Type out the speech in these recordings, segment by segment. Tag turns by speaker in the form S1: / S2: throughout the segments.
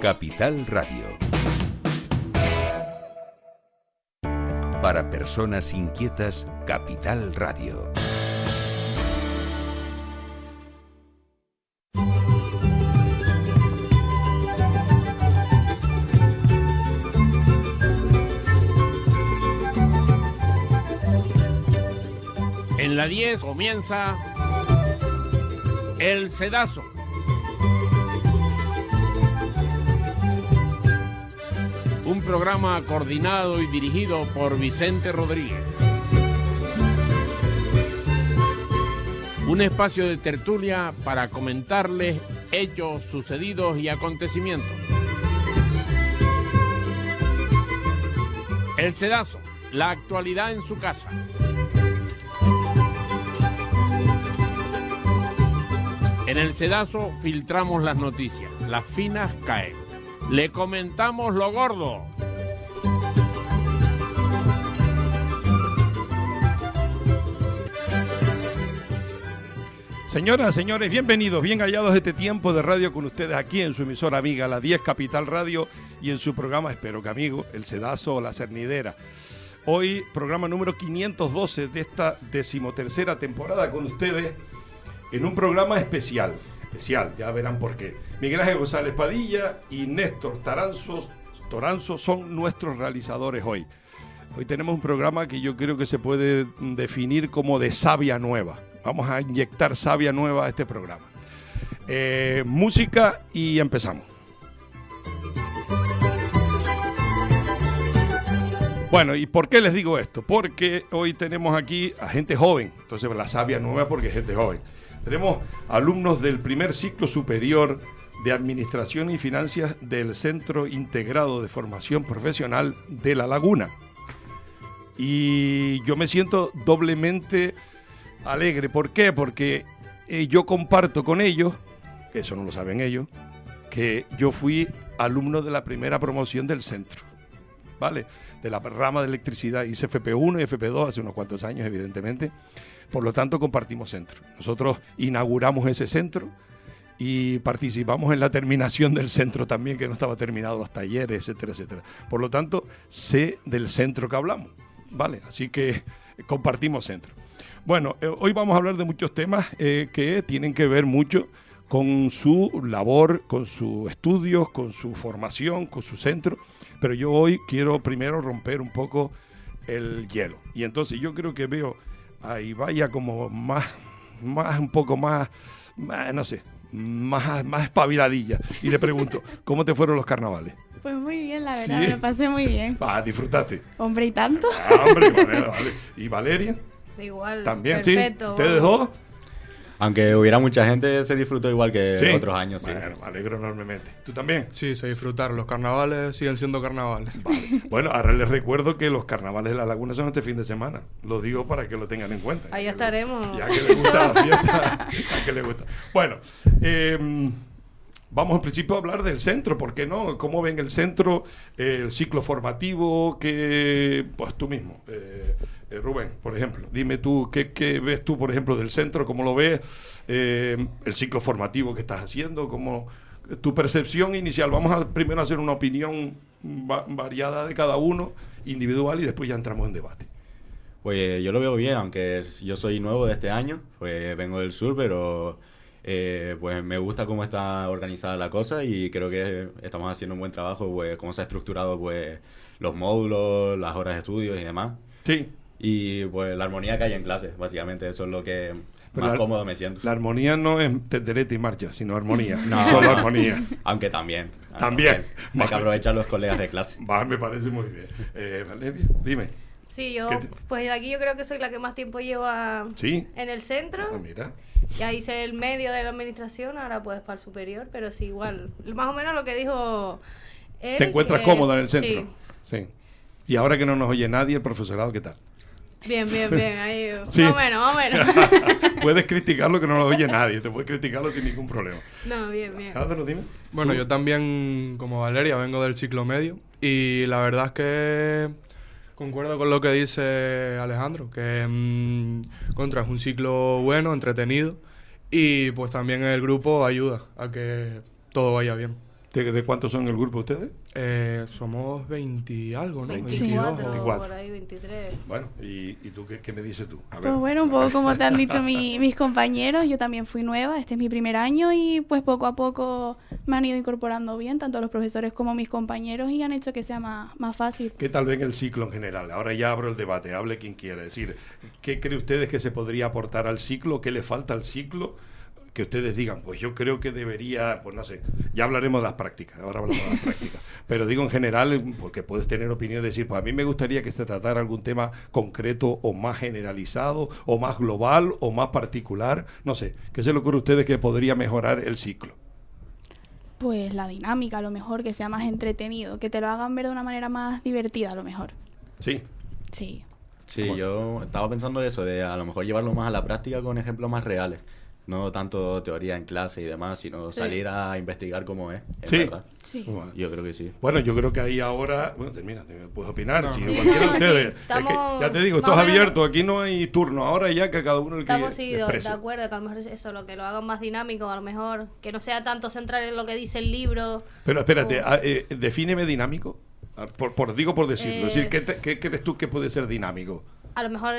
S1: Capital Radio. Para personas inquietas, Capital Radio.
S2: En la 10 comienza El Sedazo. Un programa coordinado y dirigido por Vicente Rodríguez. Un espacio de tertulia para comentarles hechos sucedidos y acontecimientos. El Sedazo, la actualidad en su casa. En El Sedazo filtramos las noticias, las finas caen. Le comentamos lo gordo.
S3: Señoras, señores, bienvenidos, bien hallados este tiempo de radio con ustedes aquí en su emisora amiga, la 10 Capital Radio, y en su programa, espero que amigo, El Sedazo o La Cernidera. Hoy, programa número 512 de esta 13ª temporada con ustedes, en un programa especial, ya verán por qué. Miguel Ángel González Padilla y Néstor Toranzo son nuestros realizadores hoy. Hoy tenemos un programa que yo creo que se puede definir como de savia nueva. Vamos a inyectar savia nueva a este programa. Música y empezamos. Bueno, ¿y por qué les digo esto? Porque hoy tenemos aquí a gente joven. Entonces la savia nueva porque es gente joven. Tenemos alumnos del primer ciclo superior de Administración y Finanzas del Centro Integrado de Formación Profesional de La Laguna. Y yo me siento doblemente alegre. ¿Por qué? Porque yo comparto con ellos, que eso no lo saben ellos, que yo fui alumno de la primera promoción del centro, ¿vale? De la rama de electricidad. Hice FP1 y FP2 hace unos cuantos años, evidentemente. Por lo tanto, compartimos centro. Nosotros inauguramos ese centro y participamos en la terminación del centro también, que no estaba terminado, los talleres, etcétera, etcétera. Por lo tanto, sé del centro que hablamos, ¿vale? Así que compartimos centro. Bueno, hoy vamos a hablar de muchos temas que tienen que ver mucho con su labor, con sus estudios, con su formación, con su centro. Pero yo hoy quiero primero romper un poco el hielo. Y entonces yo creo que veo ahí vaya como más un poco más, no sé, más espabiladilla. Y le pregunto, ¿cómo te fueron los carnavales?
S4: Pues muy bien, la verdad,
S3: ¿Sí?
S4: me lo pasé muy bien.
S3: ¿Disfrutaste?
S4: Hombre, ¿y tanto?
S3: Hombre, vale. ¿Y Valeria?
S5: Igual,
S3: ¿También,
S5: perfecto.
S3: sí? ¿Ustedes dos?
S6: Aunque hubiera mucha gente, se disfrutó igual que
S3: ¿Sí?
S6: Otros años, sí.
S3: Bueno, me alegro enormemente. ¿Tú también?
S7: Sí, se disfrutaron. Los carnavales siguen siendo carnavales.
S3: Vale. Bueno, ahora les recuerdo que los carnavales de La Laguna son este fin de semana. Lo digo para que lo tengan en cuenta.
S5: Ahí estaremos.
S3: Ya que les gusta la fiesta. Ya que les gusta. Bueno, vamos en principio a hablar del centro, ¿por qué no? ¿Cómo ven el centro, el ciclo formativo? Que pues tú mismo, Rubén, por ejemplo, dime tú, ¿qué ves tú, por ejemplo, del centro? ¿Cómo lo ves? El ciclo formativo que estás haciendo, ¿cómo tu percepción inicial? Vamos a primero hacer una opinión variada de cada uno, individual, y después ya entramos en debate.
S6: Pues yo lo veo bien, aunque yo soy nuevo de este año, pues vengo del sur, pero pues me gusta cómo está organizada la cosa y creo que estamos haciendo un buen trabajo, pues cómo se ha estructurado pues los módulos, las horas de estudios y demás.
S3: Sí.
S6: Y pues la armonía que hay en clase, básicamente eso es lo que más cómodo me siento.
S3: La armonía no es tenderete y marcha, sino armonía.
S6: No,
S3: solo armonía.
S6: Aunque también.
S3: También.
S6: Hay que aprovechar los colegas de clase.
S3: Me parece muy bien. Valeria, dime.
S5: Sí, yo, pues de aquí yo creo que soy la que más tiempo lleva
S3: ¿Sí?
S5: en el centro.
S3: Mira.
S5: Ya hice el medio de la administración, ahora pues para el superior, pero sí, igual, más o menos lo que dijo él.
S3: ¿Te encuentras cómoda en el centro?
S5: Sí.
S3: Y ahora que no nos oye nadie, el profesorado, ¿qué tal?
S5: Bien, ahí,
S3: sí.
S5: más o menos.
S3: Puedes criticarlo que no lo oye nadie, te puedes criticarlo sin ningún problema.
S5: No, bien.
S3: Alejandro, dime.
S7: Bueno,
S3: ¿tú?
S7: yo también, como Valeria, vengo del ciclo medio y la verdad es que concuerdo con lo que dice Alejandro, que es un ciclo bueno, entretenido y pues también el grupo ayuda a que todo vaya bien.
S3: ¿De cuántos son el grupo ustedes?
S7: Somos 20 y algo, ¿no?
S5: 24,
S3: 22.
S5: por ahí, 23.
S3: Bueno, ¿y tú qué me dices tú? A ver.
S4: Pues bueno, un poco como te han dicho mis compañeros, yo también fui nueva, este es mi primer año y pues poco a poco me han ido incorporando bien, tanto los profesores como mis compañeros, y han hecho que sea más fácil.
S3: ¿Qué tal ven el ciclo en general? Ahora ya abro el debate, hable quien quiera. Es decir, ¿qué cree ustedes que se podría aportar al ciclo? ¿Qué le falta al ciclo? Que ustedes digan, pues yo creo que debería, pues no sé, ya hablaremos de las prácticas, ahora hablamos de las prácticas, pero digo en general, porque puedes tener opinión, decir, pues a mí me gustaría que se tratara algún tema concreto o más generalizado, o más global, o más particular, no sé, ¿qué se le ocurre a ustedes que podría mejorar el ciclo?
S4: Pues la dinámica, a lo mejor, que sea más entretenido, que te lo hagan ver de una manera más divertida, a lo mejor.
S3: Sí.
S4: Sí.
S6: Sí,
S3: Bueno.
S6: yo estaba pensando eso, de a lo mejor llevarlo más a la práctica con ejemplos más reales. No tanto teoría en clase y demás, sino
S5: Sí.
S6: salir a investigar cómo es, en
S3: Sí.
S6: verdad.
S4: Sí.
S3: Bueno.
S6: Yo creo que sí.
S3: Bueno, yo creo que ahí ahora, bueno, termina, puedes opinar,
S7: No,
S3: si
S7: no.
S3: cualquiera de
S5: No,
S3: ustedes,
S5: sí,
S3: es que,
S5: estamos
S3: ya te digo, esto es
S5: más o menos-
S3: abierto, aquí no hay turno, ahora ya que cada uno el que
S5: Estamos sí, de
S3: exprese.
S5: acuerdo, que a lo mejor es eso, lo que lo hagan más dinámico, a lo mejor que no sea tanto centrar en lo que dice el libro.
S3: Pero espérate,
S5: o-
S3: defíneme dinámico, por decirlo, es decir, ¿qué crees tú que puede ser dinámico?
S5: A lo mejor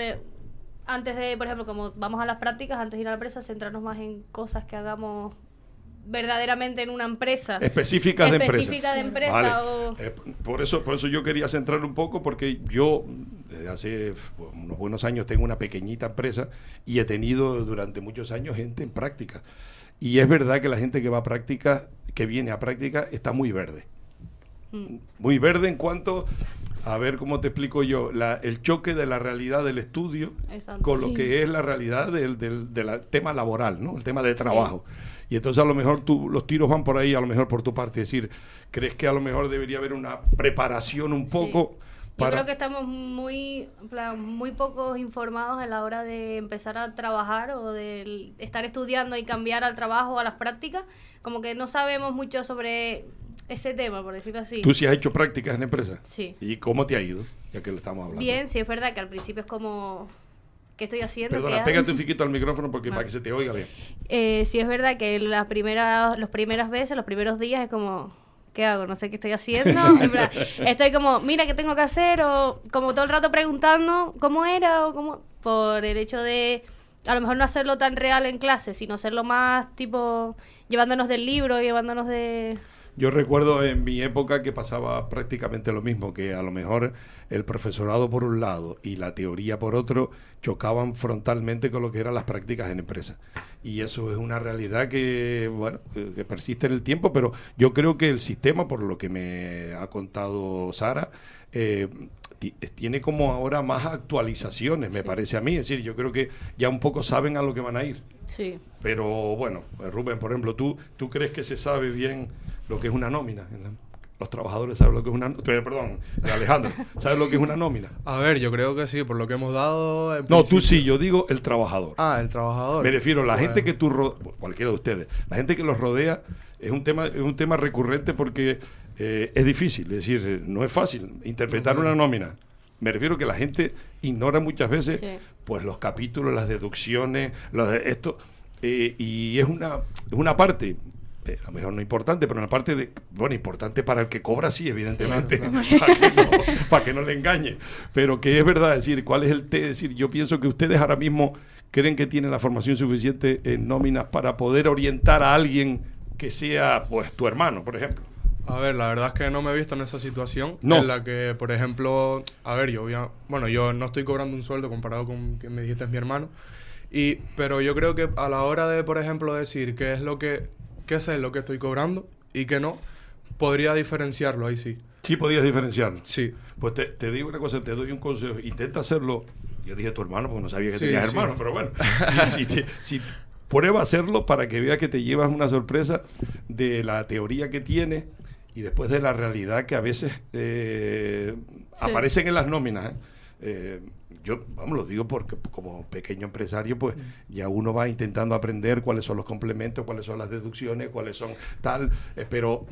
S5: antes de, por ejemplo, como vamos a las prácticas, antes de ir a la empresa, centrarnos más en cosas que hagamos verdaderamente en una empresa.
S3: Específicas de empresa.
S5: Específica de empresa
S3: Vale.
S5: o...
S3: Por eso yo quería centrar un poco, porque yo desde hace unos buenos años tengo una pequeñita empresa y he tenido durante muchos años gente en práctica. Y es verdad que la gente que va a práctica, que viene a práctica, está muy verde. Muy verde en cuanto, a ver cómo te explico yo, el choque de la realidad del estudio
S5: Exacto.
S3: con lo
S4: Sí.
S3: que es la realidad del tema laboral, ¿no? El tema de trabajo. Y entonces a lo mejor los tiros van por ahí, a lo mejor por tu parte. Es decir, ¿crees que a lo mejor debería haber una preparación un poco
S5: Yo
S3: para...
S5: creo que estamos en plan, muy pocos informados a la hora de empezar a trabajar o de estar estudiando y cambiar al trabajo o a las prácticas. Como que no sabemos mucho sobre ese tema, por decirlo así.
S3: ¿Tú sí has hecho prácticas en empresa?
S5: Sí.
S3: ¿Y cómo te ha ido? Ya que lo estamos hablando.
S5: Bien, sí es verdad que al principio es como... ¿Qué estoy haciendo?
S3: Perdona,
S5: ¿Qué
S3: pégate
S5: hago?
S3: un fiquito al micrófono porque
S5: Vale.
S3: para que se te oiga bien.
S5: Sí es verdad que las primeras veces, los primeros días es como... ¿Qué hago? No sé qué estoy haciendo. En plan, estoy como, mira, ¿qué tengo que hacer? O como todo el rato preguntando cómo era o cómo... Por el hecho de a lo mejor no hacerlo tan real en clase, sino hacerlo más tipo llevándonos del libro, llevándonos de...
S3: Yo recuerdo en mi época que pasaba prácticamente lo mismo, que a lo mejor el profesorado por un lado y la teoría por otro chocaban frontalmente con lo que eran las prácticas en empresa. Y eso es una realidad que, bueno, que persiste en el tiempo, pero yo creo que el sistema, por lo que me ha contado Sara, tiene como ahora más actualizaciones, me parece a mí. Es decir, yo creo que ya un poco saben a lo que van a ir.
S5: Sí.
S3: Pero bueno, Rubén, por ejemplo, ¿tú crees que se sabe bien lo que es una nómina? Los trabajadores saben lo que es una nómina. Perdón, Alejandro, ¿sabes lo que es una nómina?
S7: A ver, yo creo que sí, por lo que hemos dado... en
S3: No, tú
S7: principio-
S3: sí, yo digo el trabajador.
S7: Ah, el trabajador.
S3: Me refiero a la
S7: Pues,
S3: gente que cualquiera de ustedes, la gente que los rodea es un tema recurrente porque es difícil, es decir, no es fácil interpretar una nómina. Me refiero que la gente ignora muchas veces
S5: Sí.
S3: pues los capítulos, las deducciones, esto, y es una parte, a lo mejor no importante, pero una parte importante para el que cobra, sí, evidentemente, para que no le engañe, pero que es verdad, es decir, ¿cuál es es decir, yo pienso que ustedes ahora mismo creen que tienen la formación suficiente en nóminas para poder orientar a alguien que sea, pues, tu hermano, por ejemplo.
S7: A ver, la verdad es que no me he visto en esa situación
S3: No.
S7: en la que, por ejemplo, a ver, yo no estoy cobrando un sueldo comparado con que me dijiste es mi hermano, pero yo creo que a la hora de, por ejemplo, decir qué es lo que estoy cobrando y qué no, podría diferenciarlo ahí sí.
S3: Sí podías diferenciarlo.
S7: Sí.
S3: Pues te digo una cosa, te doy un consejo. Intenta hacerlo. Yo dije tu hermano porque no sabía que
S7: Sí,
S3: tenías
S7: sí.
S3: hermano, pero bueno. Si prueba a hacerlo para que veas que te llevas una sorpresa de la teoría que tienes y después de la realidad que a veces aparecen en las nóminas. Yo, lo digo porque como pequeño empresario, pues ya uno va intentando aprender cuáles son los complementos, cuáles son las deducciones, cuáles son tal, pero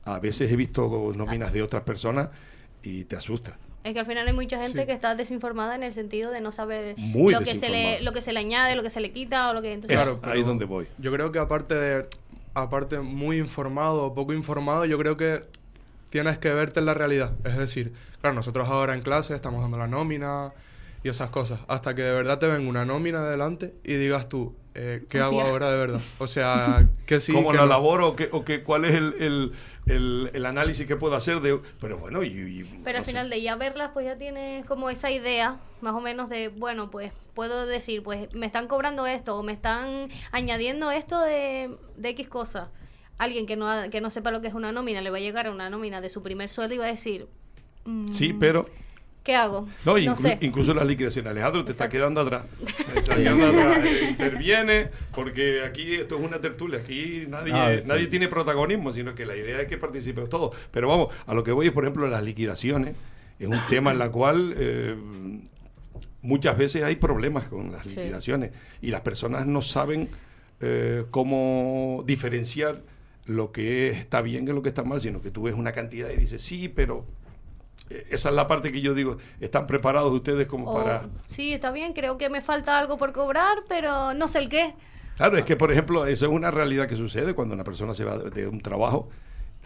S3: a veces he visto nóminas de otras personas y te asusta.
S5: Es que al final hay mucha gente
S7: Sí.
S5: que está desinformada en el sentido de no saber
S3: Muy
S5: lo que se le
S3: desinformada.
S5: lo que se le añade, lo que se le quita o lo que entonces
S3: Es
S7: Claro,
S3: ahí
S7: pero
S3: donde voy.
S7: Yo creo que aparte de, aparte muy informado o poco informado, yo creo que tienes que verte en la realidad. Es decir, claro, nosotros ahora en clase estamos dando la nómina y esas cosas, hasta que de verdad te venga una nómina delante y digas tú, ¿qué hago ahora de verdad? O sea, que sí,
S3: ¿Cómo
S7: que
S3: la
S7: no.
S3: laboro o cuál es el análisis que puedo hacer de... Pero bueno,
S5: Pero al
S3: no sé.
S5: final de ya verlas, pues ya tienes como esa idea, más o menos de, bueno, pues puedo decir, pues me están cobrando esto o me están añadiendo esto de X cosas. Alguien que no sepa lo que es una nómina, le va a llegar a una nómina de su primer sueldo y va a decir,
S3: Sí, pero...
S5: ¿qué hago?
S3: No,
S5: sé.
S3: incluso las liquidaciones. Alejandro, te está
S5: Exacto.
S3: quedando atrás. Te está quedando atrás. Interviene, porque aquí esto es una tertulia. Aquí nadie tiene protagonismo, sino que la idea es que participemos todos. Pero vamos, a lo que voy es, por ejemplo, las liquidaciones. Es un tema en la cual muchas veces hay problemas con las liquidaciones. Y las personas no saben cómo diferenciar lo que está bien y lo que está mal, sino que tú ves una cantidad y dices, sí, pero... Esa es la parte que yo digo, ¿están preparados ustedes como para...?
S5: Sí, está bien, creo que me falta algo por cobrar, pero no sé el qué.
S3: Claro, es que, por ejemplo, eso es una realidad que sucede cuando una persona se va de un trabajo.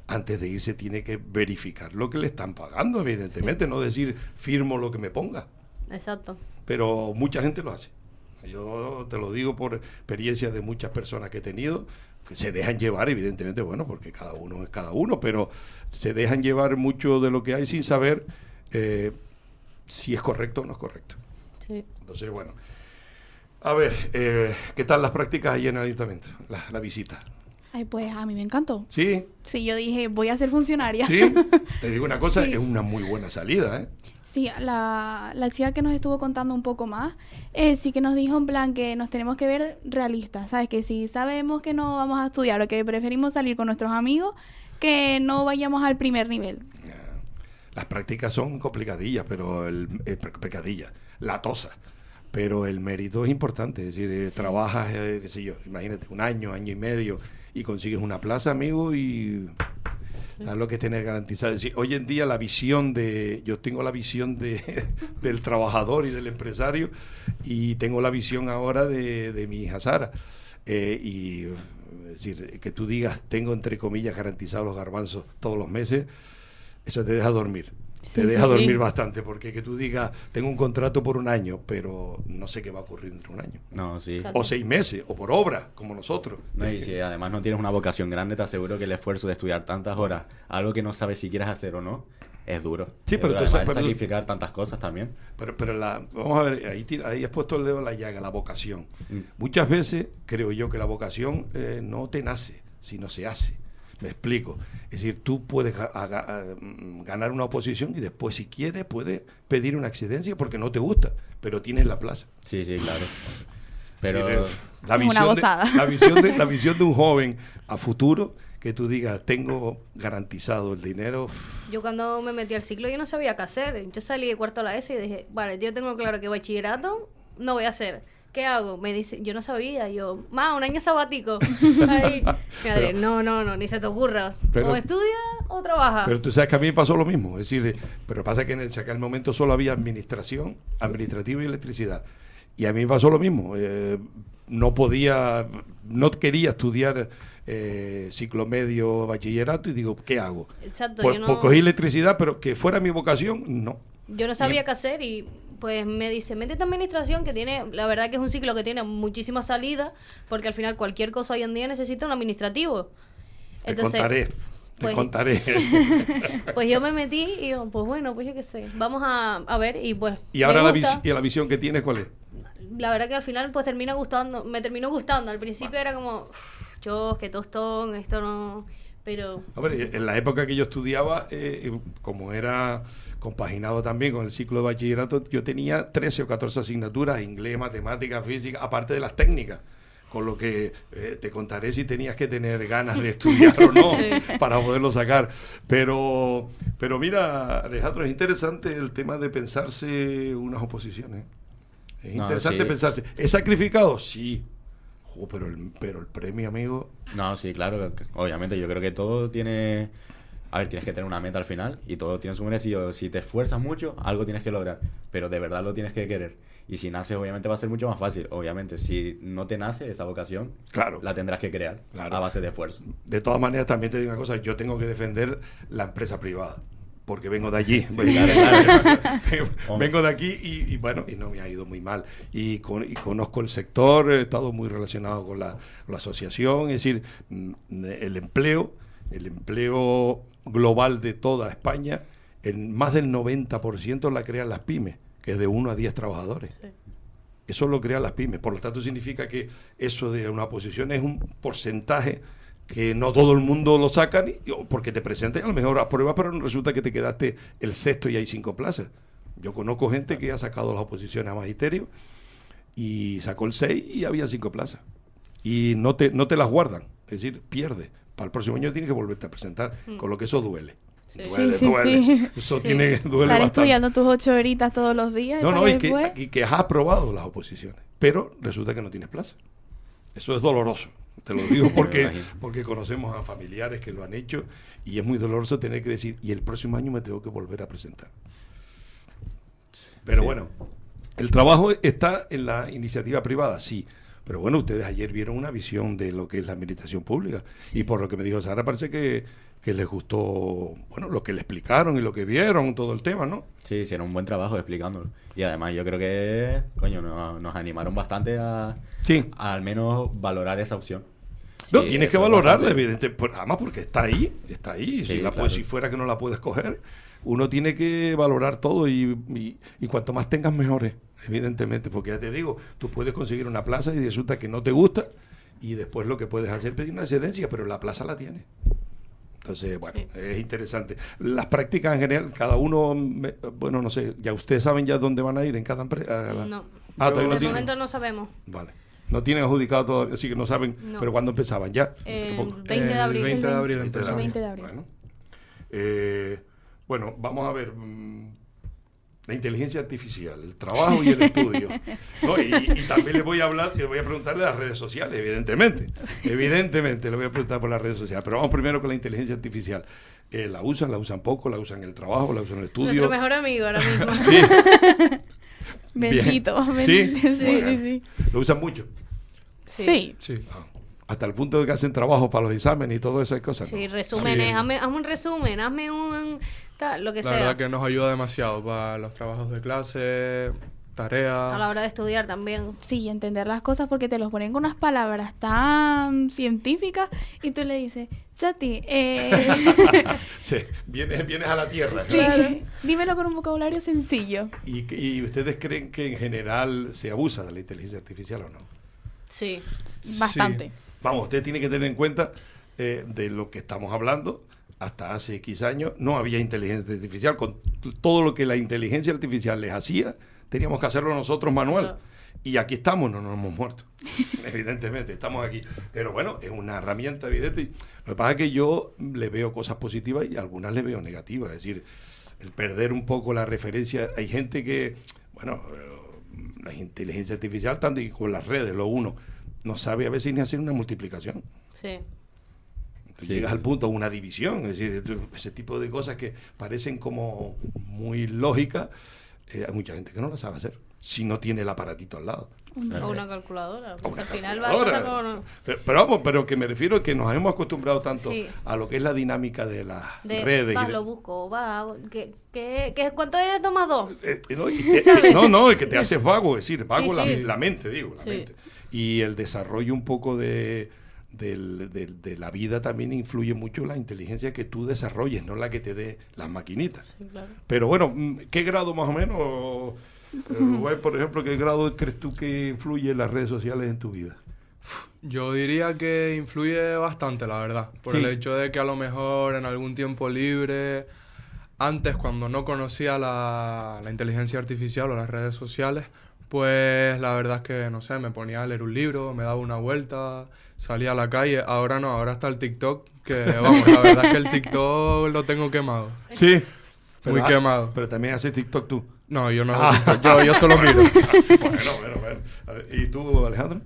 S3: Antes de irse tiene que verificar lo que le están pagando, evidentemente, no decir, firmo lo que me ponga.
S5: Exacto.
S3: Pero mucha gente lo hace. Yo te lo digo por experiencia de muchas personas que he tenido, que se dejan llevar, evidentemente, bueno, porque cada uno es cada uno, pero se dejan llevar mucho de lo que hay sin saber si es correcto o no es correcto.
S5: Sí.
S3: Entonces, bueno. A ver, ¿qué tal las prácticas ahí en el ayuntamiento? La visita.
S4: Ay, pues a mí me encantó.
S3: ¿Sí?
S4: Sí, yo dije, voy a ser funcionaria.
S3: ¿Sí? Te digo una cosa,
S4: Sí.
S3: es una muy buena salida, ¿eh?
S4: Sí, la chica que nos estuvo contando un poco más, sí que nos dijo en plan que nos tenemos que ver realistas, ¿sabes? Que si sabemos que no vamos a estudiar o que preferimos salir con nuestros amigos, que no vayamos al primer nivel.
S3: Las prácticas son complicadillas, pero complicadillas, latosas. Pero el mérito es importante, es decir, trabajas, qué sé yo, imagínate, un año y medio y consigues una plaza, amigo, y sabes lo que es tener garantizado. Es decir, hoy en día yo tengo la visión del trabajador y del empresario, y tengo la visión ahora de mi hija Sara. Y es decir, que tú digas, tengo entre comillas garantizados los garbanzos todos los meses, eso te deja dormir. Te deja dormir bastante, porque que tú digas, tengo un contrato por un año, pero no sé qué va a ocurrir dentro de un año.
S6: No, sí.
S3: O 6 meses, o por obra, como nosotros.
S6: No, y si además no tienes una vocación grande, te aseguro que el esfuerzo de estudiar tantas horas, algo que no sabes si quieres hacer o no, es duro.
S3: Sí,
S6: Es
S3: pero
S6: duro.
S3: tú sabes-
S6: Además,
S3: pero-
S6: sacrificar tantas cosas también.
S3: Pero vamos a ver, ahí has puesto el dedo en la llaga, la vocación. Muchas veces creo yo que la vocación no te nace, sino se hace. Me explico. Es decir, tú puedes ganar una oposición y después, si quieres, puedes pedir una excedencia porque no te gusta, pero tienes la plaza.
S6: Sí, claro. Pero
S3: Es decir, la
S4: Es una
S3: visión
S4: gozada.
S3: la visión de un joven a futuro, que tú digas, tengo garantizado el dinero.
S5: Yo cuando me metí al ciclo yo no sabía qué hacer. Yo salí de cuarto a la ESO y dije, vale, yo tengo claro que bachillerato no voy a hacer. ¿Qué hago? Me dice, yo no sabía. Yo, un año sabático. Ahí. Mi madre, no, ni se te ocurra.
S3: Pero-
S5: o estudia o trabaja.
S3: Pero tú sabes que a mí me pasó lo mismo. Es decir, pero pasa que en aquel momento solo había administrativa y electricidad. Y a mí me pasó lo mismo. No quería estudiar ciclo medio, bachillerato, y digo, ¿qué hago?
S5: Exacto,
S3: Pues,
S5: yo no-
S3: pues cogí electricidad, pero que fuera mi vocación, no.
S5: Yo no sabía qué hacer y pues me dice, métete a administración, que tiene, la verdad que es un ciclo que tiene muchísima salida, porque al final cualquier cosa hoy en día necesita un administrativo.
S3: Te contaré.
S5: pues- Pues yo me metí y yo, pues bueno, pues yo qué sé, vamos a ver y pues
S3: Y ahora
S5: me gusta.
S3: la visión que tienes, ¿cuál es?
S5: La verdad que al final pues me terminó gustando. Al principio era como, yo, qué tostón, esto no, pero
S3: Hombre, en la época que yo estudiaba, como era compaginado también con el ciclo de bachillerato, yo tenía 13 o 14 asignaturas, inglés, matemáticas, física, aparte de las técnicas. Con lo que te contaré si tenías que tener ganas de estudiar o no para poderlo sacar. Pero mira, Alejandro, es interesante el tema de pensarse unas oposiciones. Es
S6: No,
S3: interesante
S6: sí.
S3: pensarse. ¿Es sacrificado? Sí. Pero el premio, amigo...
S6: no, sí, claro. Obviamente yo creo que todo tiene a ver, tienes que tener una meta al final y todo tiene su merecido. Si te esfuerzas mucho, algo tienes que lograr, pero de verdad lo tienes que querer. Y si naces, obviamente va a ser mucho más fácil. Obviamente, si no te nace esa vocación,
S3: Claro.
S6: la tendrás que crear a base de esfuerzo.
S3: De todas maneras, también te digo una cosa, yo tengo que defender la empresa privada, porque vengo de allí. Vengo de aquí y bueno, y no me ha ido muy mal. Y conozco el sector, he estado muy relacionado con la asociación, es decir, el empleo global de toda España, en más del 90% la crean las pymes, que es de 1 a 10 trabajadores. Sí. Eso lo crean las pymes. Por lo tanto, significa que eso de una posición es un porcentaje que no todo el mundo lo saca, porque te presentan a lo mejor a prueba, pero resulta que te quedaste el sexto y hay 5 plazas. Yo conozco gente que ha sacado las oposiciones a magisterio y sacó el 6 y había 5 plazas. Y no te las guardan, es decir, pierdes. Para el próximo año tienes que volverte a presentar, con lo que eso duele.
S5: Sí.
S3: Duele. Eso duele
S4: Estar
S3: bastante.
S4: estudiando tus 8 horitas todos los días.
S3: Y que has aprobado las oposiciones, pero resulta que no tienes plaza. Eso es doloroso. Te lo digo porque conocemos a familiares que lo han hecho y es muy doloroso tener que decir, y el próximo año me tengo que volver a presentar. Pero bueno, el trabajo está en la iniciativa privada, sí. Pero bueno, ustedes ayer vieron una visión de lo que es la administración pública. Y por lo que me dijo Sara, parece que les gustó, bueno, lo que le explicaron y lo que vieron, todo el tema, ¿no?
S6: Sí, hicieron un buen trabajo explicándolo. Y además yo creo que, nos animaron bastante a al menos valorar esa opción.
S3: No,
S6: Sí,
S3: tienes que valorarla, evidentemente. Además, porque está ahí.
S6: Sí,
S3: Si fuera que no la puedes coger, uno tiene que valorar todo y cuanto más tengas, mejores, evidentemente. Porque ya te digo, tú puedes conseguir una plaza y resulta que no te gusta y después lo que puedes hacer es pedir una excedencia, pero la plaza la tienes. Entonces, bueno, es interesante. Las prácticas en general, cada uno, bueno, no sé, ya ustedes saben ya dónde van a ir en cada empresa.
S5: No.
S3: ¿Todavía
S5: De momento no sabemos.
S3: Vale. No tienen adjudicado todavía, así que no saben, pero ¿cuándo empezaban ya?
S5: El 20 de abril.
S7: El 20 de abril
S4: empezamos. 20 de abril.
S3: Bueno, vamos a ver. La inteligencia artificial, el trabajo y el estudio. ¿No? Y también les voy a preguntarle a las redes sociales, evidentemente. Evidentemente, le voy a preguntar por las redes sociales. Pero vamos primero con la inteligencia artificial. ¿La usan poco? ¿La usan en el trabajo? ¿La usan en el estudio?
S5: Nuestro mejor amigo ahora mismo.
S3: Sí.
S4: Bendito.
S3: ¿Sí?
S4: Sí.
S3: ¿Lo usan mucho?
S4: Sí.
S3: Hasta el punto de que hacen trabajo para los exámenes y todas esas cosas.
S5: Sí,
S3: ¿no?
S5: resúmenes. Hazme un resumen, hazme lo que sea.
S7: La verdad que nos ayuda demasiado para los trabajos de clase, tareas.
S5: A la hora de estudiar también.
S4: Sí, entender las cosas porque te los ponen con unas palabras tan científicas y tú le dices, Chati,
S3: Sí, vienes a la tierra.
S4: sí, dímelo con un vocabulario sencillo.
S3: ¿Y ustedes creen que en general se abusa de la inteligencia artificial o no?
S5: Sí.
S4: Bastante.
S7: Sí.
S3: Vamos, usted tiene que tener en cuenta de lo que estamos hablando. Hasta hace X años no había inteligencia artificial. Con todo lo que la inteligencia artificial les hacía, teníamos que hacerlo nosotros manual.
S5: Claro.
S3: Y aquí estamos, no nos hemos muerto. Evidentemente, estamos aquí. Pero bueno, es una herramienta evidente. Lo que pasa es que yo le veo cosas positivas y algunas le veo negativas. Es decir, el perder un poco la referencia. Hay gente que, bueno, la inteligencia artificial, tanto y con las redes, uno no sabe a veces ni hacer una multiplicación.
S5: Sí.
S3: Llegas al punto de una división, es decir, ese tipo de cosas que parecen como muy lógicas, hay mucha gente que no lo sabe hacer, si no tiene el aparatito al lado.
S5: O una calculadora. Pues
S3: Una
S5: al final
S3: calculadora.
S5: va a con...
S3: Pero que me refiero a que nos hemos acostumbrado tanto
S5: Sí.
S3: a lo que es la dinámica de las redes.
S5: Lo busco, ¿cuánto es 2 más 2?
S3: Es que te haces vago, es decir, vago
S5: Sí.
S3: la mente, digo, la
S5: Sí.
S3: mente. Y el desarrollo un poco de la vida también influye mucho la inteligencia que tú desarrolles, no la que te dé las maquinitas.
S5: Sí, claro.
S3: Pero bueno, ¿qué grado más o menos, Rubén, por ejemplo, qué grado crees tú que influye las redes sociales en tu vida?
S7: Yo diría que influye bastante, la verdad. Por
S3: Sí.
S7: el hecho de que a lo mejor en algún tiempo libre, antes cuando no conocía la inteligencia artificial o las redes sociales, pues la verdad es que, no sé, me ponía a leer un libro, me daba una vuelta, salía a la calle. Ahora no, ahora está el TikTok, que vamos, la verdad es que el TikTok lo tengo quemado.
S3: Sí.
S7: Muy quemado.
S3: Pero también haces TikTok tú.
S7: No, yo no hago TikTok, yo solo miro.
S3: Bueno. A ver, ¿y tú, Alejandro?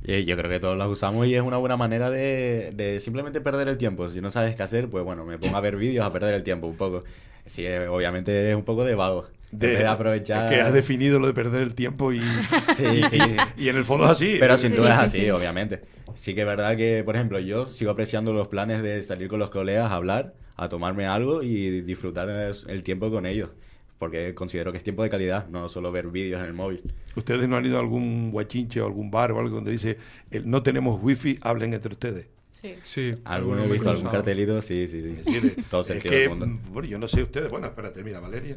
S6: Yo creo que todos las usamos y es una buena manera de simplemente perder el tiempo. Si no sabes qué hacer, pues bueno, me pongo a ver vídeos a perder el tiempo un poco. Sí, obviamente es un poco de vago. En vez de aprovechar...
S3: Es que has definido lo de perder el tiempo y...
S6: Sí, sí.
S3: Y en el fondo es así.
S6: Pero sin duda es así, obviamente. Sí que es verdad que, por ejemplo, yo sigo apreciando los planes de salir con los colegas a hablar, a tomarme algo y disfrutar el tiempo con ellos. Porque considero que es tiempo de calidad, no solo ver vídeos en el móvil.
S3: ¿Ustedes no han ido a algún guachinche o algún bar o algo donde dice no tenemos wifi, hablen entre ustedes?
S5: Sí.
S7: Sí.
S6: ¿Alguno he visto algún cartelito? Sí, sí, sí.
S3: Es decir,
S6: Todo
S3: es
S6: sentido
S3: que,
S6: del mundo.
S3: bueno, yo no sé ustedes. Bueno, espérate, mira, Valeria.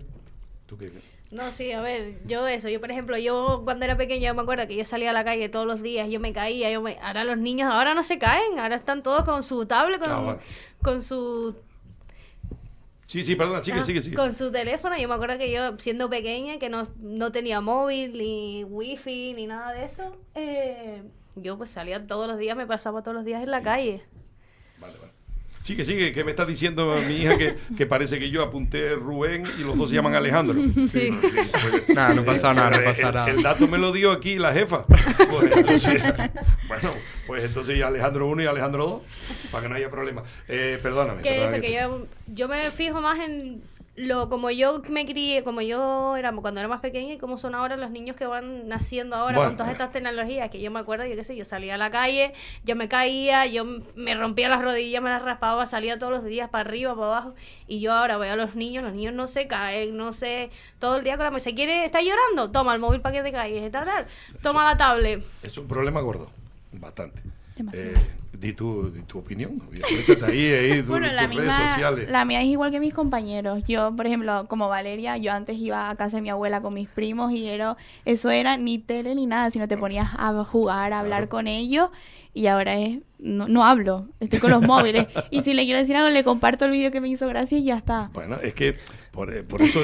S3: ¿Tú qué?
S5: No, sí, a ver, yo por ejemplo, yo cuando era pequeña me acuerdo que yo salía a la calle todos los días, yo me caía, ahora los niños ahora no se caen, ahora están todos con su tablet,
S3: bueno.
S5: con su...
S3: Sí, perdona, sigue.
S5: Con su teléfono. Yo me acuerdo que yo, siendo pequeña, que no tenía móvil, ni wifi, ni nada de eso, yo pues salía todos los días, me pasaba todos los días en la calle.
S3: Vale. Sigue, que me estás diciendo mi hija que parece que yo apunté Rubén y los dos se llaman Alejandro.
S5: Sí.
S3: Pues,
S7: Nada, no pasa nada.
S3: El dato me lo dio aquí la jefa. Pues entonces Alejandro 1 y Alejandro 2, para que no haya problema. Perdóname.
S5: Yo me fijo más en como yo me crié, como yo era cuando era más pequeña y como son ahora los niños que van naciendo ahora con todas estas tecnologías, que yo me acuerdo, yo qué sé, yo salía a la calle, yo me caía, yo me rompía las rodillas, me las raspaba, salía todos los días para arriba, para abajo, y yo ahora veo a los niños no se caen, no sé, todo el día con la mesa, ¿está llorando? Toma el móvil para que te caigas, toma la tablet.
S3: Es un problema gordo, bastante.
S4: Demasiado.
S3: Di tu opinión. Ahí
S4: Bueno,
S3: tus redes sociales.
S4: la mía es igual que mis compañeros. Yo, por ejemplo, como Valeria, yo antes iba a casa de mi abuela con mis primos y eso era ni tele ni nada, sino te ponías a jugar, a hablar con ellos, y ahora no hablo, estoy con los móviles. Y si le quiero decir algo, le comparto el vídeo que me hizo gracia y ya está.
S3: Bueno, es que por eso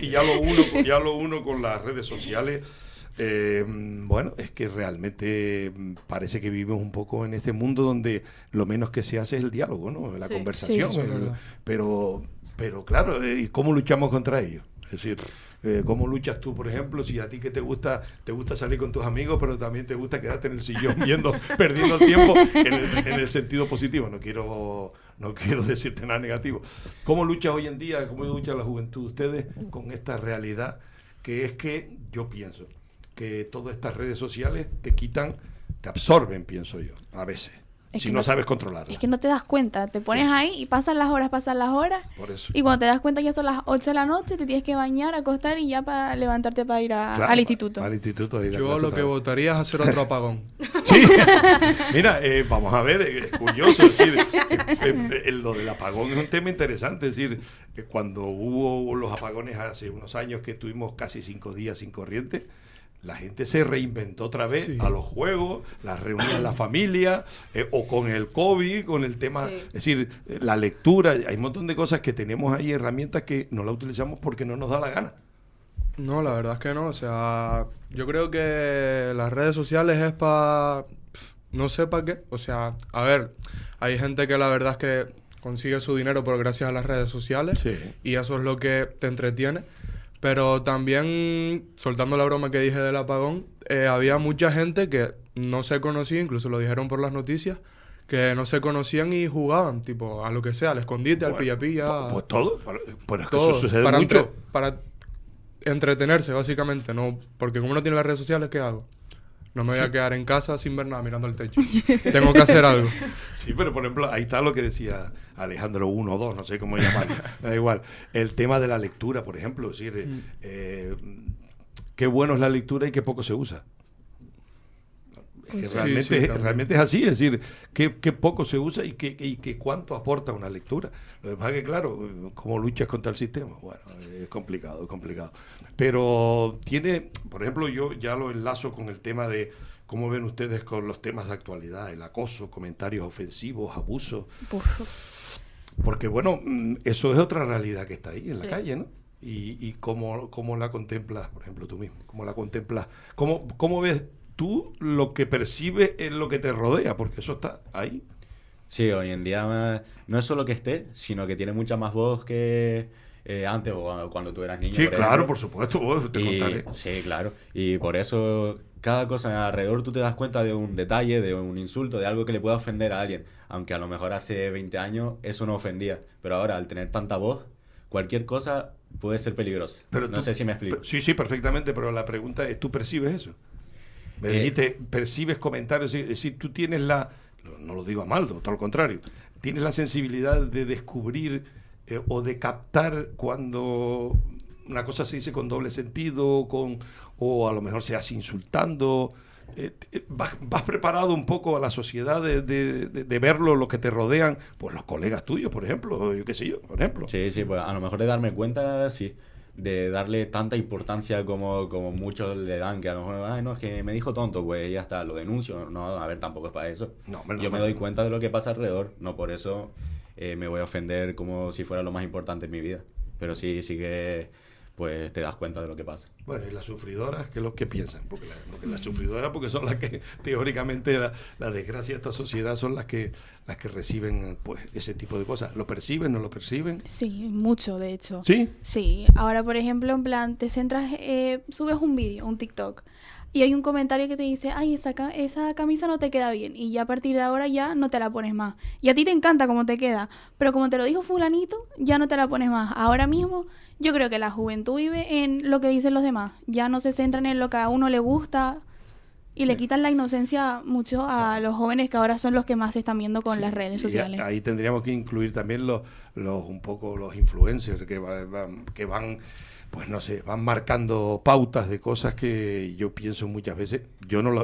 S3: y ya lo uno con las redes sociales. Bueno, es que realmente parece que vivimos un poco en este mundo donde lo menos que se hace es el diálogo, ¿no? La conversación.
S4: Sí.
S3: Pero claro, ¿y cómo luchamos contra ello? Es decir, ¿cómo luchas tú, por ejemplo, si a ti que te gusta salir con tus amigos, pero también te gusta quedarte en el sillón perdiendo el tiempo en el sentido positivo? No quiero decirte nada negativo. ¿Cómo luchas hoy en día, cómo lucha la juventud de ustedes con esta realidad que es que yo pienso que todas estas redes sociales te absorben, pienso yo, a veces, si no sabes controlarlas?
S4: Es que no te das cuenta, te pones ahí y pasan las horas,
S3: por eso.
S4: y cuando te das cuenta ya son las 8 de la noche, te tienes que bañar, acostar y ya para levantarte para ir al instituto.
S3: Al instituto.
S7: Yo lo que votaría es hacer otro apagón.
S3: Sí, mira, vamos a ver, es curioso, es decir, lo del apagón es un tema interesante, es decir, cuando hubo los apagones hace unos años que estuvimos casi 5 días sin corriente, la gente se reinventó otra vez a los juegos, las reuniones en la familia, o con el COVID, con el tema, es decir, la lectura. Hay un montón de cosas que tenemos ahí, herramientas que no las utilizamos porque no nos da la gana.
S7: No, la verdad es que no. O sea, yo creo que las redes sociales es para... no sé para qué. O sea, a ver, hay gente que la verdad es que consigue su dinero por gracias a las redes sociales, y eso es lo que te entretiene. Pero también, soltando la broma que dije del apagón, había mucha gente que no se conocía, incluso lo dijeron por las noticias, que no se conocían y jugaban, tipo, a lo que sea, al escondite, al pilla-pilla.
S3: Pues todo,
S7: todo,
S3: eso sucede mucho.
S7: Para entretenerse, básicamente, no, porque como no tiene las redes sociales, ¿qué hago? No me voy a quedar en casa sin ver nada, mirando el techo. Tengo que hacer algo.
S3: Sí, pero por ejemplo, ahí está lo que decía Alejandro 1 o 2, no sé cómo llamarlo. Da igual. El tema de la lectura, por ejemplo. Es decir, qué bueno es la lectura y qué poco se usa. Realmente es así, es decir, qué poco se usa y que cuánto aporta una lectura. Lo que pasa es que, claro, ¿cómo luchas contra el sistema? Bueno, es complicado. Pero tiene, por ejemplo, yo ya lo enlazo con el tema de cómo ven ustedes con los temas de actualidad, el acoso, comentarios ofensivos, abusos. Porque, bueno, eso es otra realidad que está ahí en la calle, ¿no? Y cómo la contemplas, por ejemplo, tú mismo, cómo la contemplas, cómo ves tú lo que percibes en lo que te rodea, porque eso está ahí.
S6: Sí, hoy en día no es solo que esté, sino que tiene mucha más voz que antes o cuando tú eras niño.
S3: Sí,
S6: por
S3: claro,
S6: ejemplo.
S3: por supuesto, vos te contaré.
S6: Sí, claro. Y por eso cada cosa alrededor tú te das cuenta de un detalle, de un insulto, de algo que le pueda ofender a alguien. Aunque a lo mejor hace 20 años eso no ofendía. Pero ahora, al tener tanta voz, cualquier cosa puede ser peligrosa.
S3: Pero
S6: no sé si me explico.
S3: Sí, perfectamente, pero la pregunta es, ¿tú percibes eso? Me dijiste, percibes comentarios, es decir, tú tienes no lo digo a mal, todo lo contrario, tienes la sensibilidad de descubrir o de captar cuando una cosa se dice con doble sentido, o a lo mejor se hace insultando. Vas preparado un poco a la sociedad de verlo, lo que te rodean, pues los colegas tuyos, por ejemplo, yo qué sé yo, por ejemplo.
S6: Sí, pues a lo mejor de darme cuenta, sí, de darle tanta importancia como muchos le dan, que a lo mejor, ay, no, es que me dijo tonto, pues ya está, lo denuncio. No, a ver, tampoco es para eso. Yo me doy cuenta de lo que pasa alrededor, no por eso me voy a ofender como si fuera lo más importante en mi vida. Pero sí que pues te das cuenta de lo que pasa.
S3: Bueno, y las sufridoras, ¿qué es lo que piensan? Porque las sufridoras, porque son las que teóricamente la desgracia de esta sociedad son las que reciben pues ese tipo de cosas. ¿Lo perciben, no lo perciben?
S4: Sí, mucho, de hecho.
S3: ¿Sí?
S4: Sí. Ahora, por ejemplo, en plan, te centras, subes un vídeo, un TikTok, y hay un comentario que te dice, ay, esa camisa no te queda bien, y ya a partir de ahora ya no te la pones más. Y a ti te encanta cómo te queda, pero como te lo dijo fulanito, ya no te la pones más. Ahora mismo, yo creo que la juventud vive en lo que dicen los demás. Ya no se centran en lo que a uno le gusta y le quitan la inocencia mucho a los jóvenes, que ahora son los que más se están viendo con las redes sociales.
S3: Ahí tendríamos que incluir también un poco los influencers que van, pues no sé, van marcando pautas de cosas que yo pienso muchas veces.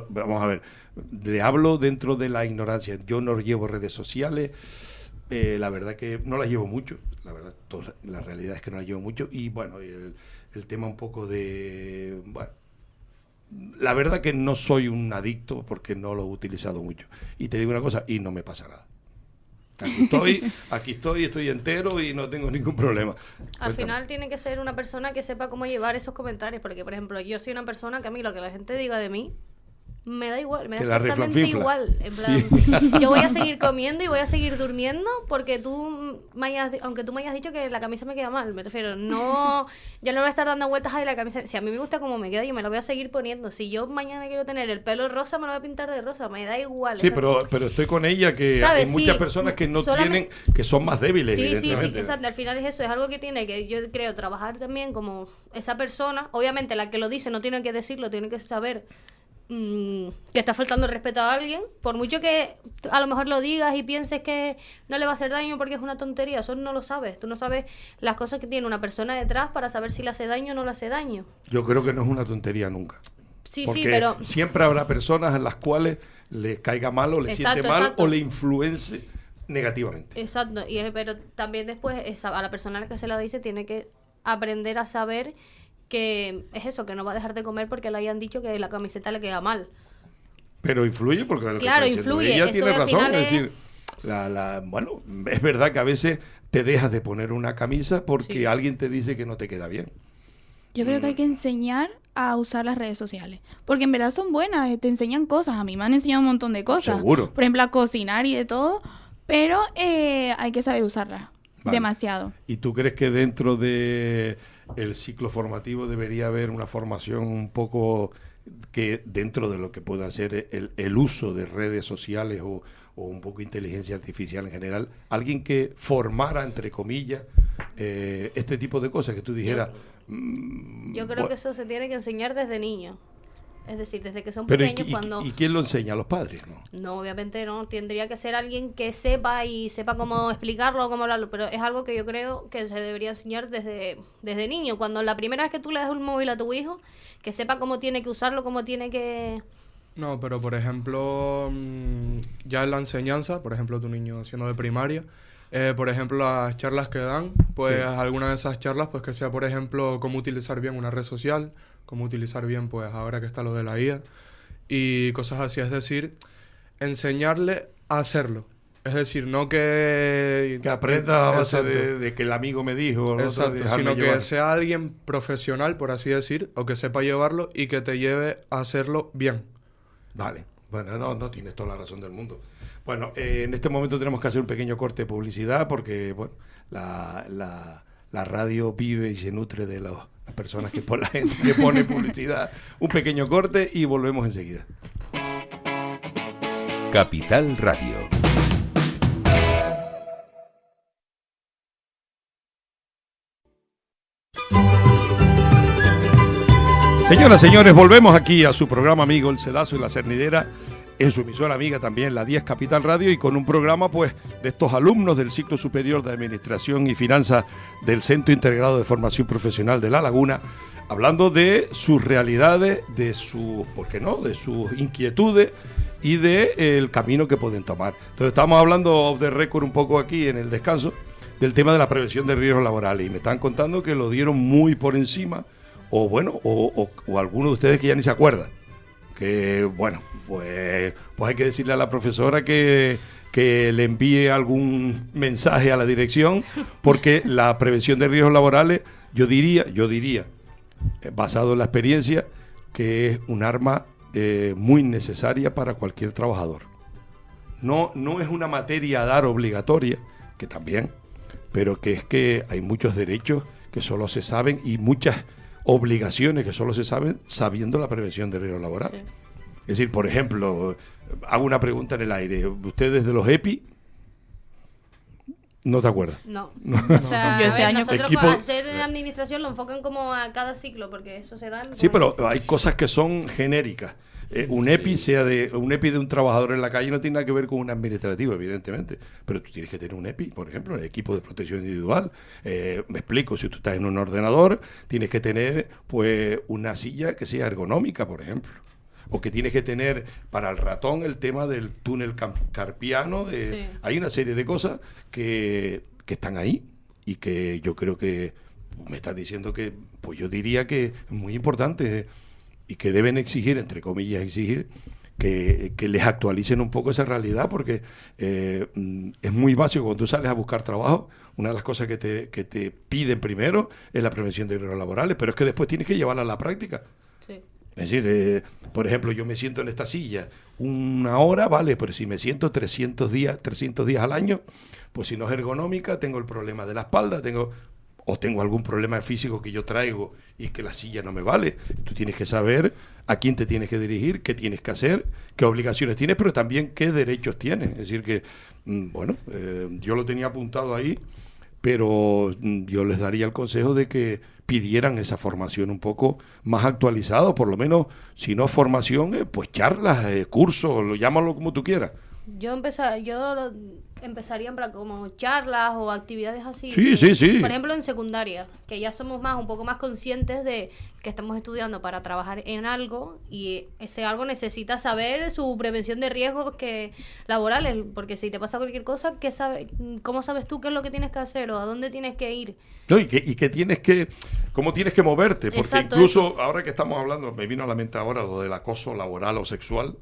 S3: Vamos a ver, le hablo dentro de la ignorancia. Yo no llevo redes sociales, la verdad que no las llevo mucho, la realidad es que no las llevo mucho. Y bueno, el tema un poco de, bueno, la verdad que no soy un adicto porque no lo he utilizado mucho. Y te digo una cosa, y no me pasa nada. Aquí estoy entero y no tengo ningún problema.
S5: Al final tiene que ser una persona que sepa cómo llevar esos comentarios, porque por ejemplo, yo soy una persona que a mí lo que la gente diga de mí me da igual, me da exactamente igual. En plan, sí. Yo voy a seguir comiendo y voy a seguir durmiendo porque aunque tú me hayas dicho que la camisa me queda mal, me refiero, no, yo no voy a estar dando vueltas a la camisa. Si a mí me gusta como me queda, yo me la voy a seguir poniendo. Si yo mañana quiero tener el pelo rosa, me lo voy a pintar de rosa, me da igual.
S3: Sí, pero estoy con ella, que
S5: ¿sabes?
S3: Hay muchas personas que no tienen, que son más débiles,
S5: sí,
S3: evidentemente.
S5: exacto. Al final es eso, es algo que tiene que, yo creo, trabajar también como esa persona. Obviamente la que lo dice no tiene que decirlo, tiene que saber que está faltando el respeto a alguien, por mucho que a lo mejor lo digas y pienses que no le va a hacer daño porque es una tontería. Eso no lo sabes, tú no sabes las cosas que tiene una persona detrás para saber si le hace daño o no le hace daño.
S3: Yo creo que no es una tontería nunca.
S5: Sí,
S3: porque
S5: pero
S3: siempre habrá personas a las cuales le caiga mal o le siente mal o le influencie negativamente.
S5: Exacto, pero también después a la persona a la que se la dice tiene que aprender a saber que es eso, que no va a dejar de comer porque le hayan dicho que la camiseta le queda mal.
S3: Pero influye, porque lo
S5: claro,
S3: que
S5: influye.
S3: Ella
S5: eso
S3: tiene razón, es decir,
S5: es...
S3: bueno, es verdad que a veces te dejas de poner una camisa porque alguien te dice que no te queda bien.
S4: Yo creo que hay que enseñar a usar las redes sociales, porque en verdad son buenas, te enseñan cosas. A mí me han enseñado un montón de cosas.
S3: Seguro.
S4: Por ejemplo, a cocinar y de todo, pero hay que saber usarlas. Vale. Demasiado.
S3: ¿Y tú crees que dentro de el ciclo formativo debería haber una formación un poco que dentro de lo que pueda ser el uso de redes sociales o un poco inteligencia artificial en general, alguien que formara, entre comillas, este tipo de cosas, que tú dijeras...
S5: Yo creo que eso se tiene que enseñar desde niño. Es decir, desde que son
S3: pero
S5: pequeños.
S3: ¿Y quién lo enseña? ¿A los padres?
S5: No, obviamente no. Tendría que ser alguien que sepa cómo explicarlo o cómo hablarlo. Pero es algo que yo creo que se debería enseñar desde niño. Cuando la primera vez que tú le das un móvil a tu hijo, que sepa cómo tiene que usarlo, cómo tiene que...
S7: No, pero por ejemplo, ya en la enseñanza, por ejemplo, tu niño siendo de primaria, por ejemplo, las charlas que dan, pues sí. Alguna de esas charlas, pues que sea, por ejemplo, cómo utilizar bien una red social, cómo utilizar bien, pues ahora que está lo de la IA y cosas así. Es decir, enseñarle a hacerlo. Es decir, no que
S3: aprenda a base de que el amigo me dijo.
S7: Exacto, sino que sea alguien profesional, por así decir, o que sepa llevarlo y que te lleve a hacerlo bien.
S3: Vale. Bueno, no tienes toda la razón del mundo. Bueno, en este momento tenemos que hacer un pequeño corte de publicidad porque, bueno, la la radio vive y se nutre de las personas que la gente que pone publicidad. Un pequeño corte y volvemos enseguida.
S1: Capital Radio.
S3: Señoras, señores, volvemos aquí a su programa amigo El Sedazo y la Cernidera, en su emisora amiga también, la 10 Capital Radio, y con un programa pues de estos alumnos del ciclo superior de Administración y Finanzas del Centro Integrado de Formación Profesional de La Laguna, hablando de sus realidades, de sus, ¿por qué no?, de sus inquietudes y del camino que pueden tomar. Entonces estamos hablando off the record un poco aquí en el descanso del tema de la prevención de riesgos laborales, y me están contando que lo dieron muy por encima, o bueno, o algunos de ustedes que ya ni se acuerdan. Que bueno, pues hay que decirle a la profesora que le envíe algún mensaje a la dirección, porque la prevención de riesgos laborales, yo diría, basado en la experiencia, que es un arma muy necesaria para cualquier trabajador. No es una materia a dar obligatoria, que también, pero que es que hay muchos derechos que solo se saben y muchas obligaciones que solo se saben sabiendo la prevención de riesgos laborales. Sí. Es decir, por ejemplo, hago una pregunta en el aire. ¿Ustedes de los EPI? ¿No te acuerdas?
S5: No.
S4: O sea,
S5: yo ese año nosotros para hacer en administración lo enfocan como a cada ciclo, porque eso se da.
S3: Sí, pero hay cosas que son genéricas. Un EPI un EPI de un trabajador en la calle no tiene nada que ver con un administrativo, evidentemente, pero tú tienes que tener un EPI, por ejemplo, en el equipo de protección individual. Me explico, si tú estás en un ordenador, tienes que tener pues una silla que sea ergonómica, por ejemplo, o que tienes que tener para el ratón el tema del túnel carpiano. Sí. Hay una serie de cosas que están ahí y que yo creo que me están diciendo que, pues yo diría que es muy importante y que deben exigir, entre comillas, que les actualicen un poco esa realidad, porque es muy básico. Cuando tú sales a buscar trabajo, una de las cosas que te piden primero es la prevención de riesgos laborales, pero es que después tienes que llevarla a la práctica. Sí. Es decir, por ejemplo, yo me siento en esta silla una hora, vale, pero si me siento 300 días al año, pues si no es ergonómica, tengo el problema de la espalda, tengo algún problema físico que yo traigo y que la silla no me vale. Tú tienes que saber a quién te tienes que dirigir, qué tienes que hacer, qué obligaciones tienes, pero también qué derechos tienes. Es decir que, yo lo tenía apuntado ahí, pero yo les daría el consejo de que pidieran esa formación un poco más actualizada, por lo menos, si no formación, pues charlas, cursos, llámalo como tú quieras.
S5: Yo empezaría en plan como charlas o actividades así.
S3: Sí.
S5: Por ejemplo, en secundaria, que ya somos un poco más conscientes de que estamos estudiando para trabajar en algo y ese algo necesita saber su prevención de riesgos laborales, porque si te pasa cualquier cosa, ¿cómo sabes tú qué es lo que tienes que hacer o a dónde tienes que ir?
S3: No, cómo tienes que moverte, porque exacto, incluso eso. Ahora que estamos hablando, me vino a la mente ahora lo del acoso laboral o sexual.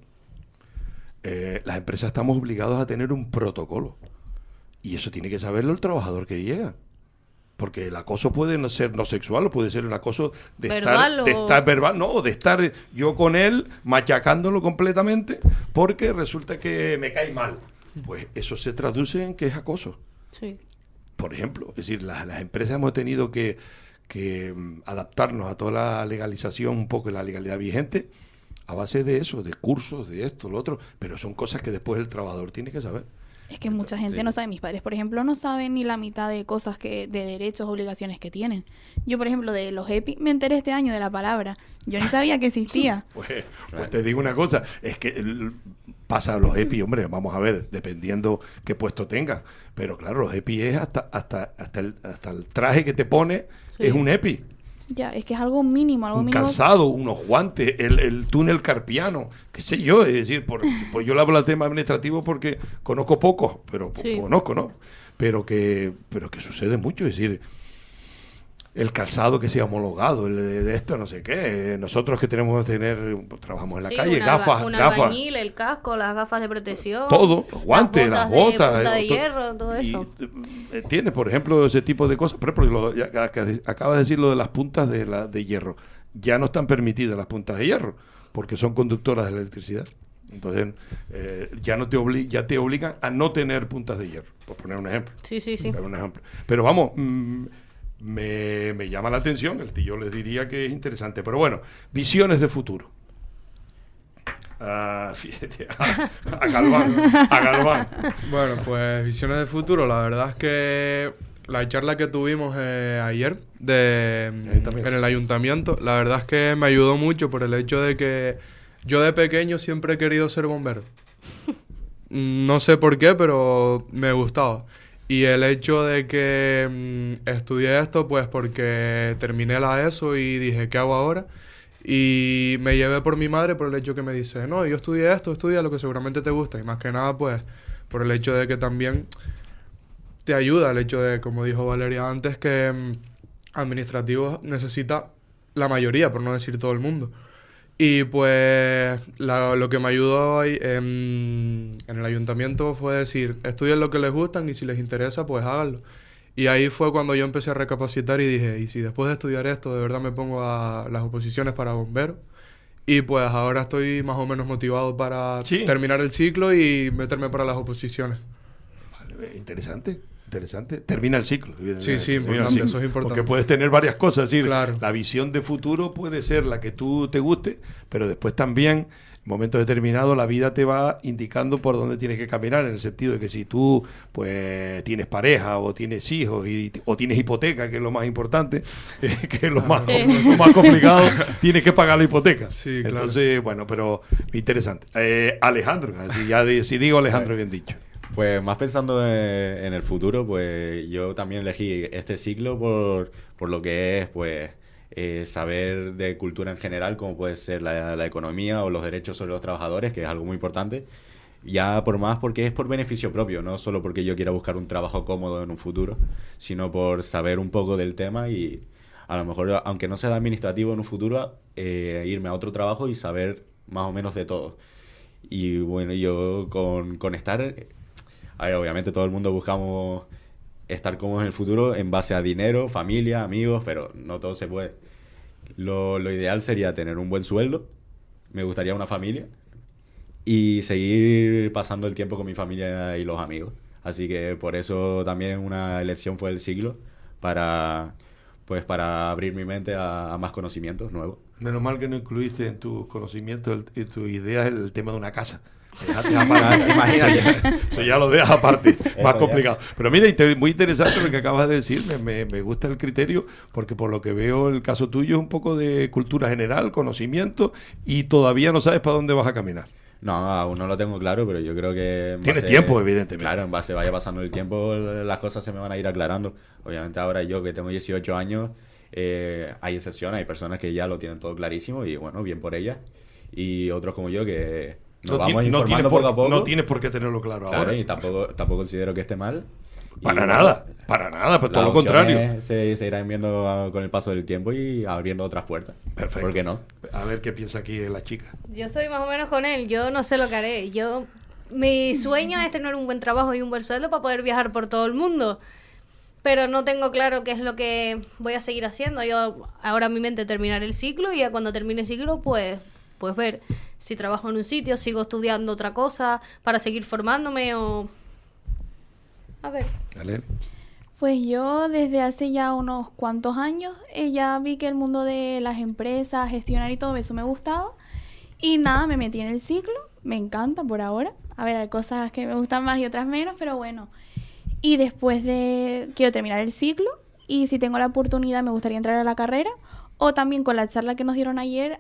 S3: Las empresas estamos obligados a tener un protocolo y eso tiene que saberlo el trabajador que llega, porque el acoso puede no ser no sexual, o puede ser un acoso de estar verbal, no, de estar yo con él machacándolo completamente porque resulta que me cae mal. Pues eso se traduce en que es acoso. Sí. Por ejemplo, es decir, las empresas hemos tenido que adaptarnos a toda la legalización, un poco la legalidad vigente, a base de eso, de cursos, de esto, lo otro, pero son cosas que después el trabajador tiene que saber.
S4: Es que mucha gente no sabe. Mis padres, por ejemplo, no saben ni la mitad de cosas de derechos, obligaciones que tienen. Yo, por ejemplo, de los EPI, me enteré este año de la palabra. Yo ni sabía que existía.
S3: Pues te digo una cosa, es que pasa los EPI, hombre, vamos a ver, dependiendo qué puesto tengas, pero claro, los EPI es hasta el traje que te pone, es un EPI.
S4: Ya, es que es algo mínimo,
S3: un calzado, unos guantes, el túnel carpiano, qué sé yo, es decir, pues yo le hablo del tema administrativo porque conozco pocos, pero conozco, ¿no? Pero que sucede mucho, es decir, el calzado que sea homologado, el de esto, no sé qué. Nosotros que tenemos que trabajamos en la calle, gafas.
S5: Un albañil, el casco, las gafas de protección.
S3: Todo, los guantes, las botas.
S5: Punta de hierro, todo eso.
S3: Tienes, por ejemplo, ese tipo de cosas. Por ejemplo, acabas de decir lo de las puntas de hierro. Ya no están permitidas las puntas de hierro, porque son conductoras de la electricidad. Entonces, ya te obligan a no tener puntas de hierro, por poner un ejemplo.
S5: Sí.
S3: Por poner un ejemplo. Pero vamos... me llama la atención, yo les diría que es interesante. Pero bueno, visiones de futuro. Fíjate, a Galván.
S7: Bueno, pues visiones de futuro, la verdad es que la charla que tuvimos ayer en el ayuntamiento, la verdad es que me ayudó mucho por el hecho de que yo de pequeño siempre he querido ser bombero. No sé por qué, pero me gustaba. Y el hecho de que estudié esto, pues porque terminé la ESO y dije, ¿qué hago ahora? Y me llevé por mi madre por el hecho que me dice, no, yo estudié esto, estudia lo que seguramente te gusta. Y más que nada, pues, por el hecho de que también te ayuda el hecho de, como dijo Valeria antes, que administrativos necesita la mayoría, por no decir todo el mundo. Y pues lo que me ayudó ahí, en el ayuntamiento fue decir, estudien lo que les gustan y si les interesa, pues háganlo. Y ahí fue cuando yo empecé a recapacitar y dije, ¿y si después de estudiar esto de verdad me pongo a las oposiciones para bombero? Y pues ahora estoy más o menos motivado para terminar el ciclo y meterme para las oposiciones.
S3: Vale, interesante. Termina el ciclo.
S7: Sí, importante, eso es importante.
S3: Porque puedes tener varias cosas. Es decir,
S7: claro.
S3: La visión de futuro puede ser la que tú te guste, pero después también, en momentos determinados, la vida te va indicando por dónde tienes que caminar, en el sentido de que si tú pues tienes pareja o tienes hijos o tienes hipoteca, que es lo más importante, que es lo más complicado, tienes que pagar la hipoteca.
S7: Sí, claro.
S3: Entonces, bueno, pero interesante. Alejandro, si digo Alejandro, bien dicho.
S6: Pues más pensando en el futuro, pues yo también elegí este ciclo por lo que es, pues, saber de cultura en general, como puede ser la economía o los derechos sobre los trabajadores, que es algo muy importante. Ya porque es por beneficio propio, no solo porque yo quiera buscar un trabajo cómodo en un futuro, sino por saber un poco del tema y a lo mejor, aunque no sea administrativo en un futuro, irme a otro trabajo y saber más o menos de todo. Y bueno, yo con estar... A ver, obviamente todo el mundo buscamos estar cómodos en el futuro en base a dinero, familia, amigos, pero no todo se puede. Lo ideal sería tener un buen sueldo, me gustaría una familia y seguir pasando el tiempo con mi familia y los amigos. Así que por eso también una elección fue el ciclo, para abrir mi mente a más conocimientos nuevos.
S3: Menos mal que no incluiste en tus conocimientos, en tus ideas, el tema de una casa. Imagínate. Eso ya lo dejas aparte, más complicado. Pero mira, muy interesante lo que acabas de decir. Me gusta el criterio, porque por lo que veo el caso tuyo es un poco de cultura general, conocimiento, y todavía no sabes para dónde vas a caminar.
S6: No, aún no lo tengo claro, pero yo creo que...
S3: Tienes tiempo, evidentemente.
S6: Claro, en base vaya pasando el tiempo, las cosas se me van a ir aclarando. Obviamente ahora yo, que tengo 18 años, hay excepciones, hay personas que ya lo tienen todo clarísimo y bueno, bien por ellas. Y otros como yo que... Nos vamos informando poco a poco.
S3: No tienes por qué tenerlo claro ahora.
S6: Y tampoco considero que esté mal.
S3: Para nada, pues todo lo contrario.
S6: Se irán viendo con el paso del tiempo y abriendo otras puertas.
S3: Perfecto.
S6: ¿Por qué no?
S3: A ver qué piensa aquí la chica.
S5: Yo estoy más o menos con él, yo no sé lo que haré. Mi sueño es tener un buen trabajo y un buen sueldo para poder viajar por todo el mundo. Pero no tengo claro qué es lo que voy a seguir haciendo. Yo ahora en mi mente terminar el ciclo y ya cuando termine el ciclo pues ver si trabajo en un sitio, sigo estudiando otra cosa para seguir formándome o... A ver.
S3: Dale.
S4: Pues yo desde hace ya unos cuantos años ya vi que el mundo de las empresas, gestionar y todo eso me gustaba. Y nada, me metí en el ciclo, me encanta por ahora. A ver, hay cosas que me gustan más y otras menos, pero bueno. Y quiero terminar el ciclo y si tengo la oportunidad me gustaría entrar a la carrera. O también con la charla que nos dieron ayer,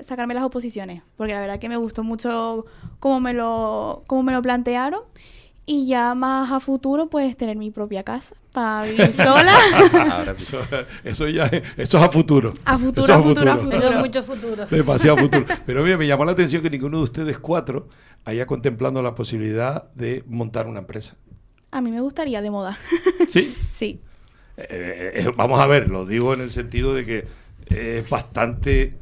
S4: sacarme las oposiciones. Porque la verdad que me gustó mucho cómo me lo plantearon. Y ya más a futuro, pues tener mi propia casa para vivir sola.
S6: Ahora sí.
S3: Eso es a futuro.
S4: A futuro.
S5: Eso es mucho futuro.
S3: Demasiado futuro. Pero mira, me llamó la atención que ninguno de ustedes 4 haya contemplado la posibilidad de montar una empresa.
S4: A mí me gustaría de moda.
S3: ¿Sí?
S4: Sí.
S3: Vamos a ver, lo digo en el sentido de que es bastante,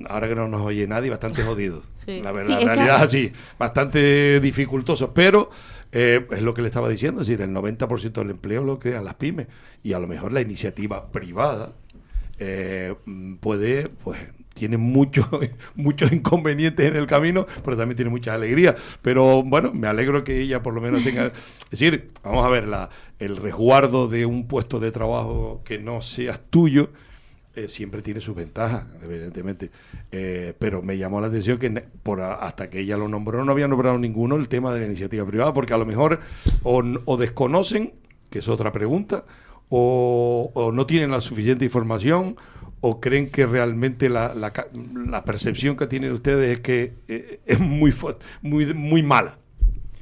S3: ahora que no nos oye nadie, bastante jodido.
S5: Sí.
S3: La
S4: Sí,
S3: realidad es así, bastante dificultoso, pero es lo que le estaba diciendo, es decir, el 90% del empleo lo crean las pymes y a lo mejor la iniciativa privada puede, pues, tiene muchos inconvenientes en el camino, pero también tiene muchas alegrías. Pero bueno, me alegro que ella por lo menos tenga... Es decir, vamos a ver, el resguardo de un puesto de trabajo que no seas tuyo, siempre tiene sus ventajas, evidentemente. Pero me llamó la atención que hasta que ella lo nombró, no había nombrado ninguno el tema de la iniciativa privada, porque a lo mejor o desconocen, que es otra pregunta, o no tienen la suficiente información, o creen que realmente la percepción que tienen ustedes es que es muy mala.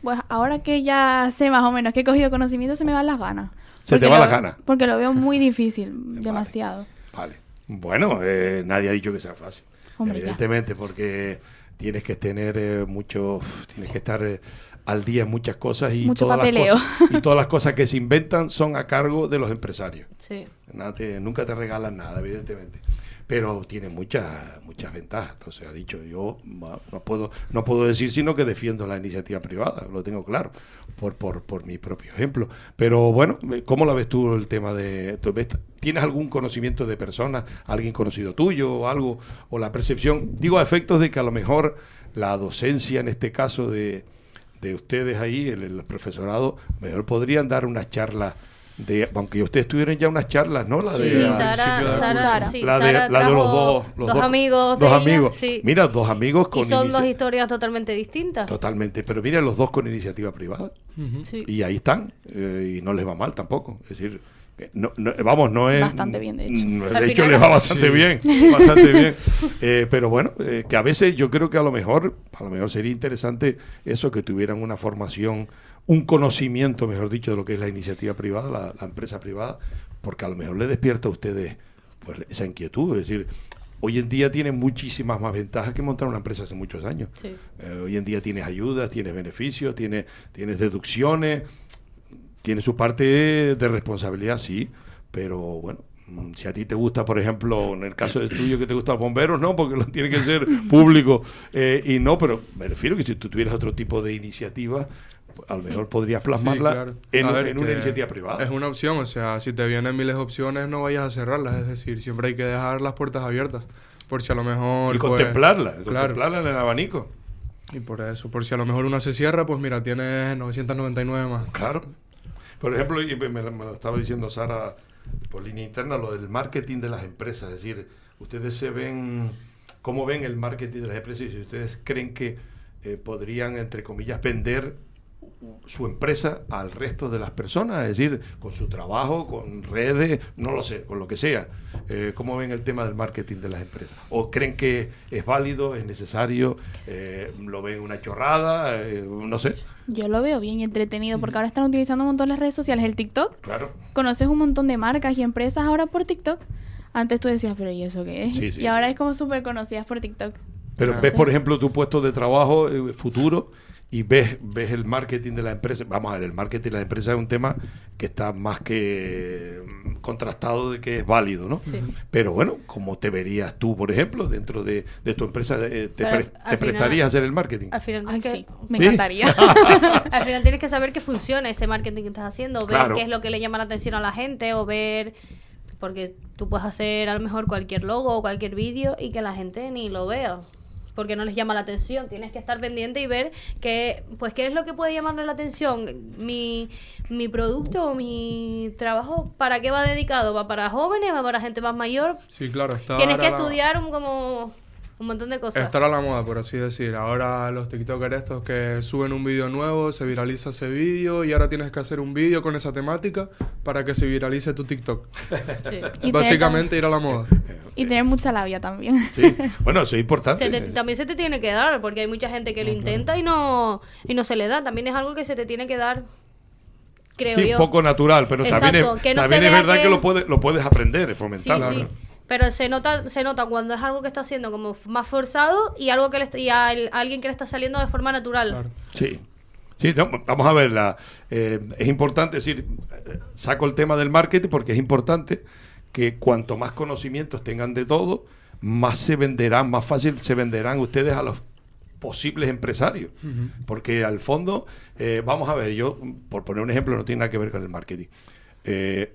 S4: Pues ahora que ya sé más o menos que he cogido conocimiento, se me van las ganas.
S3: ¿Se te van las ganas?
S4: Porque lo veo muy difícil, demasiado.
S3: Vale. Bueno, nadie ha dicho que sea fácil.
S4: Hombre,
S3: evidentemente, porque tienes que tener tienes que estar al día en muchas cosas y
S4: mucho
S3: todas
S4: papeleo.
S3: todas las cosas que se inventan son a cargo de los empresarios.
S5: Sí.
S3: Nunca te regalan nada, evidentemente. Pero tiene muchas ventajas. Entonces, ha dicho, yo no puedo decir sino que defiendo la iniciativa privada, lo tengo claro, por mi propio ejemplo. Pero bueno, ¿cómo la ves tú el tema de... ¿Tienes algún conocimiento de personas, alguien conocido tuyo o algo, o la percepción? Digo, a efectos de que a lo mejor la docencia, en este caso de ustedes ahí, el profesorado, mejor podrían dar unas charlas aunque ustedes tuvieron ya unas charlas, ¿no? La de
S5: Sí,
S3: Sara,
S5: sí,
S3: la
S5: Sara
S3: de los
S5: trajo
S3: dos
S5: amigos.
S3: Dos
S5: de ella,
S3: amigos.
S5: sí.
S3: Mira, dos amigos con
S5: Y son dos historias totalmente distintas.
S3: Totalmente, pero mira, los dos con iniciativa privada.
S5: Sí.
S3: Y ahí están, y no les va mal tampoco. Es decir, no es...
S4: Bastante bien, de hecho.
S3: De
S5: Al
S3: hecho,
S5: final-
S3: les va bastante
S7: Sí.
S3: bien, bastante bien. Pero bueno, que a veces yo creo que a lo mejor sería interesante eso, que tuvieran una formación, un conocimiento, mejor dicho, de lo que es la iniciativa privada, la empresa privada, porque a lo mejor le despierta a ustedes pues esa inquietud. Es decir, hoy en día tienen muchísimas más ventajas que montar una empresa hace muchos años.
S5: Sí.
S3: Hoy en día tienes ayudas, tienes beneficios, tienes deducciones, tiene su parte de responsabilidad, sí, pero bueno, si a ti te gusta, por ejemplo, en el caso de tuyo que te gustan los bomberos, no, porque tiene que ser público, y no, pero me refiero que si tú tuvieras otro tipo de iniciativa, pues, a lo mejor podrías plasmarla
S7: Sí, claro.
S3: en
S7: A ver,
S3: una
S7: que
S3: iniciativa privada.
S7: Es una opción, o sea, si te vienen miles de opciones, no vayas a cerrarlas. Es decir, siempre hay que dejar las puertas abiertas. Por si a lo mejor...
S3: Y
S7: pues,
S3: contemplarla
S7: claro.
S3: en el abanico.
S7: Y por eso, por si a lo mejor una se cierra, pues mira, tienes 999 más.
S3: Claro. Por ejemplo, y me lo estaba diciendo Sara por línea interna, lo del marketing de las empresas. Es decir, ustedes ¿cómo ven el marketing de las empresas? Y si ustedes creen que podrían, entre comillas, vender su empresa al resto de las personas, es decir, con su trabajo, con redes, no lo sé, con lo que sea. ¿Cómo ven el tema del marketing de las empresas? ¿O creen que es válido, es necesario, lo ven una chorrada, no sé?
S4: Yo lo veo bien y entretenido porque ahora están utilizando un montón las redes sociales. El TikTok,
S3: Claro.
S4: conoces un montón de marcas y empresas ahora por TikTok. Antes tú decías, pero ¿y eso qué es?
S3: Sí, sí,
S4: y ahora
S3: sí.
S4: es como súper conocidas por TikTok.
S3: Pero
S7: Claro.
S3: ves, por ejemplo, tu puesto de trabajo futuro y ves el marketing de la empresa. Vamos a ver, el marketing de la empresa es un tema que está más que contrastado de que es válido, ¿no?
S5: Sí.
S3: Pero bueno, ¿cómo te verías tú, por ejemplo, dentro de tu empresa? ¿Te
S5: Pero al final-
S3: prestarías a hacer el marketing?
S5: Al final
S4: Ay,
S5: tienes
S4: sí, me
S3: ¿Sí?
S4: encantaría.
S5: Al final tienes que saber que funciona ese marketing que estás haciendo, ver
S3: Claro.
S5: qué es lo que le llama la atención a la gente o ver... Porque tú puedes hacer a lo mejor cualquier logo o cualquier vídeo y que la gente ni lo vea, porque no les llama la atención. Tienes que estar pendiente y ver qué es lo que puede llamarle la atención. Mi producto o mi trabajo, ¿para qué va dedicado? ¿Va para jóvenes? ¿Va para gente más mayor?
S7: Sí, claro.
S5: Tienes que estudiar como un montón de cosas.
S7: Estar a la moda, por así decir. Ahora los TikTokers estos que suben un vídeo nuevo, se viraliza ese vídeo y ahora tienes que hacer un vídeo con esa temática para que se viralice tu TikTok.
S5: Sí.
S4: Y
S7: Básicamente ir a la moda.
S4: Y tener mucha labia también.
S3: Sí. Bueno, eso es importante.
S5: También se te tiene que dar, porque hay mucha gente que lo intenta y no se le da. También es algo que se te tiene que dar, creo
S3: Sí,
S5: yo.
S3: un poco natural, pero
S5: Exacto,
S3: también es,
S5: que no se
S3: también es
S5: vea
S3: verdad
S5: que-
S3: que lo puedes aprender,
S5: Sí,
S3: fomentarlo.
S5: sí.
S3: ¿no?
S5: Pero se nota cuando es algo que está haciendo como más forzado y algo que alguien que le está saliendo de forma natural.
S7: Claro.
S3: Sí. Sí, no, vamos a ver, es importante decir, saco el tema del marketing porque es importante que cuanto más conocimientos tengan de todo, más se venderán, más fácil se venderán ustedes a los posibles empresarios. Porque al fondo, vamos a ver, yo, por poner un ejemplo, no tiene nada que ver con el marketing.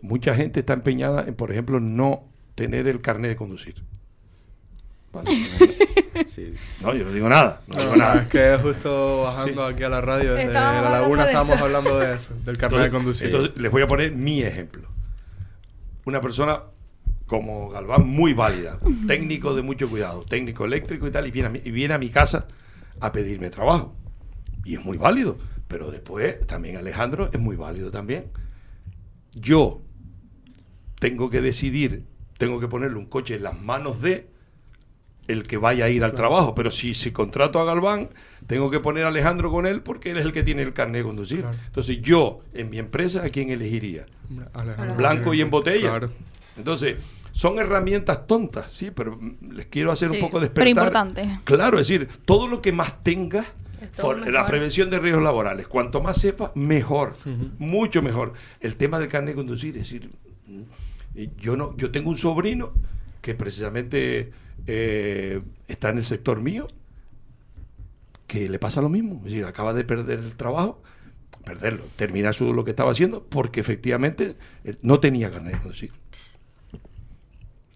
S3: Mucha gente está empeñada en, por ejemplo, no tener el carnet de conducir. Vale.
S6: Sí.
S3: No, yo no digo nada. No digo
S7: No,
S3: nada.
S7: es que justo bajando aquí a la radio desde
S5: Estábamos
S7: La
S5: hablando
S7: Laguna
S5: de
S7: estábamos
S5: eso.
S7: hablando de eso, del carnet de conducir.
S3: Entonces, les voy a poner mi ejemplo. Una persona como Galván, muy válida, técnico de mucho cuidado, técnico eléctrico y tal, y viene a mi casa a pedirme trabajo. Y es muy válido. Pero después, también Alejandro es muy válido también. Yo tengo que decidir, tengo que ponerle un coche en las manos de el que vaya a ir al trabajo. Pero si contrato a Galván, tengo que poner a Alejandro con él porque él es el que tiene el carnet de conducir.
S7: Claro.
S3: Entonces yo, en mi empresa, ¿a quién elegiría?
S7: Alejandro.
S3: Blanco y en botella.
S7: Claro.
S3: Entonces, son herramientas tontas, sí, pero les quiero hacer
S5: Sí,
S3: un poco
S4: Pero
S3: despertar.
S4: importante.
S3: Claro, es decir, todo lo que más tengas,
S5: Es todo
S3: la
S5: mejor.
S3: prevención de riesgos laborales, cuanto más sepas, mejor, mucho mejor. El tema del carnet de conducir, es decir, yo tengo un sobrino que precisamente está en el sector mío, que le pasa lo mismo, es decir, acaba de perder el trabajo, terminar lo que estaba haciendo, porque efectivamente no tenía carnet de conducir.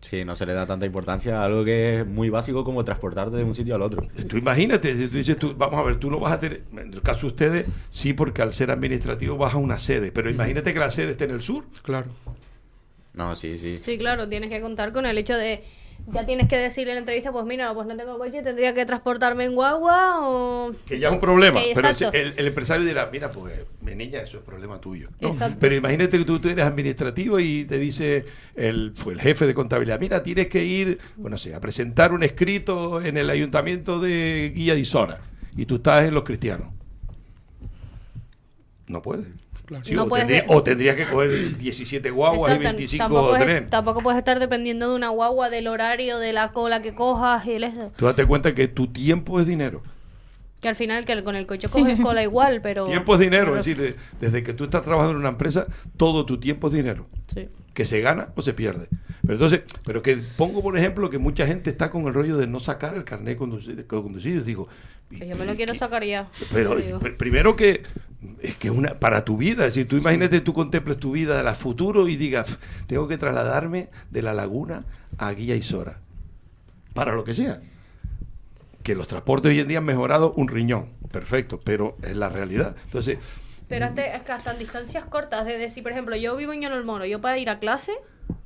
S6: Sí, no se le da tanta importancia a algo que es muy básico como transportarte de un sitio al otro.
S3: Tú imagínate, si tú dices, vamos a ver, tú no vas a tener, en el caso de ustedes, sí, porque al ser administrativo vas a una sede, pero imagínate que la sede esté en el sur.
S7: Claro.
S6: No, sí, sí.
S5: Sí, claro, tienes que contar con el hecho de... Ya tienes que decir en la entrevista, pues mira, pues no tengo coche, tendría que transportarme en guagua o...
S3: Que ya es un problema,
S5: Que
S3: pero
S5: exacto.
S3: el empresario dirá, mira, pues, mi niña, eso es problema tuyo. ¿no?
S5: Exacto.
S3: Pero imagínate que tú eres administrativo y te dice el jefe de contabilidad, mira, tienes que ir, bueno, a presentar un escrito en el ayuntamiento de Guilla de Isora, y tú estás en Los Cristianos. No puedes.
S7: Claro.
S3: Sí,
S5: No
S3: o,
S5: puedes-
S3: o tendrías que coger 17 guaguas y
S5: Exacto,
S3: 25 trenes.
S5: tampoco puedes estar dependiendo de una guagua, del horario, de la cola que cojas y el eso.
S3: Tú date cuenta que tu tiempo es dinero.
S5: Que al final que con el coche coges cola igual, pero...
S3: Tiempo es dinero,
S5: pero-
S3: es decir, desde que tú estás trabajando en una empresa, todo tu tiempo es dinero.
S5: Sí.
S3: Que se gana o se pierde. Pero entonces, pero que pongo por ejemplo que mucha gente está con el rollo de no sacar el carnet de conducir. Digo,
S5: Yo me lo quiero sacar ya.
S3: pero
S5: te digo.
S3: primero que es que para tu vida, es decir, tú imagínate, tú contemples tu vida a futuro y digas, tengo que trasladarme de La Laguna a Guilla y Sora, para lo que sea. Que los transportes hoy en día han mejorado un riñón, perfecto, pero es la realidad. Entonces,
S5: Pero es que hasta en distancias cortas, de decir, por ejemplo, yo vivo en el Moro, yo para ir a clase,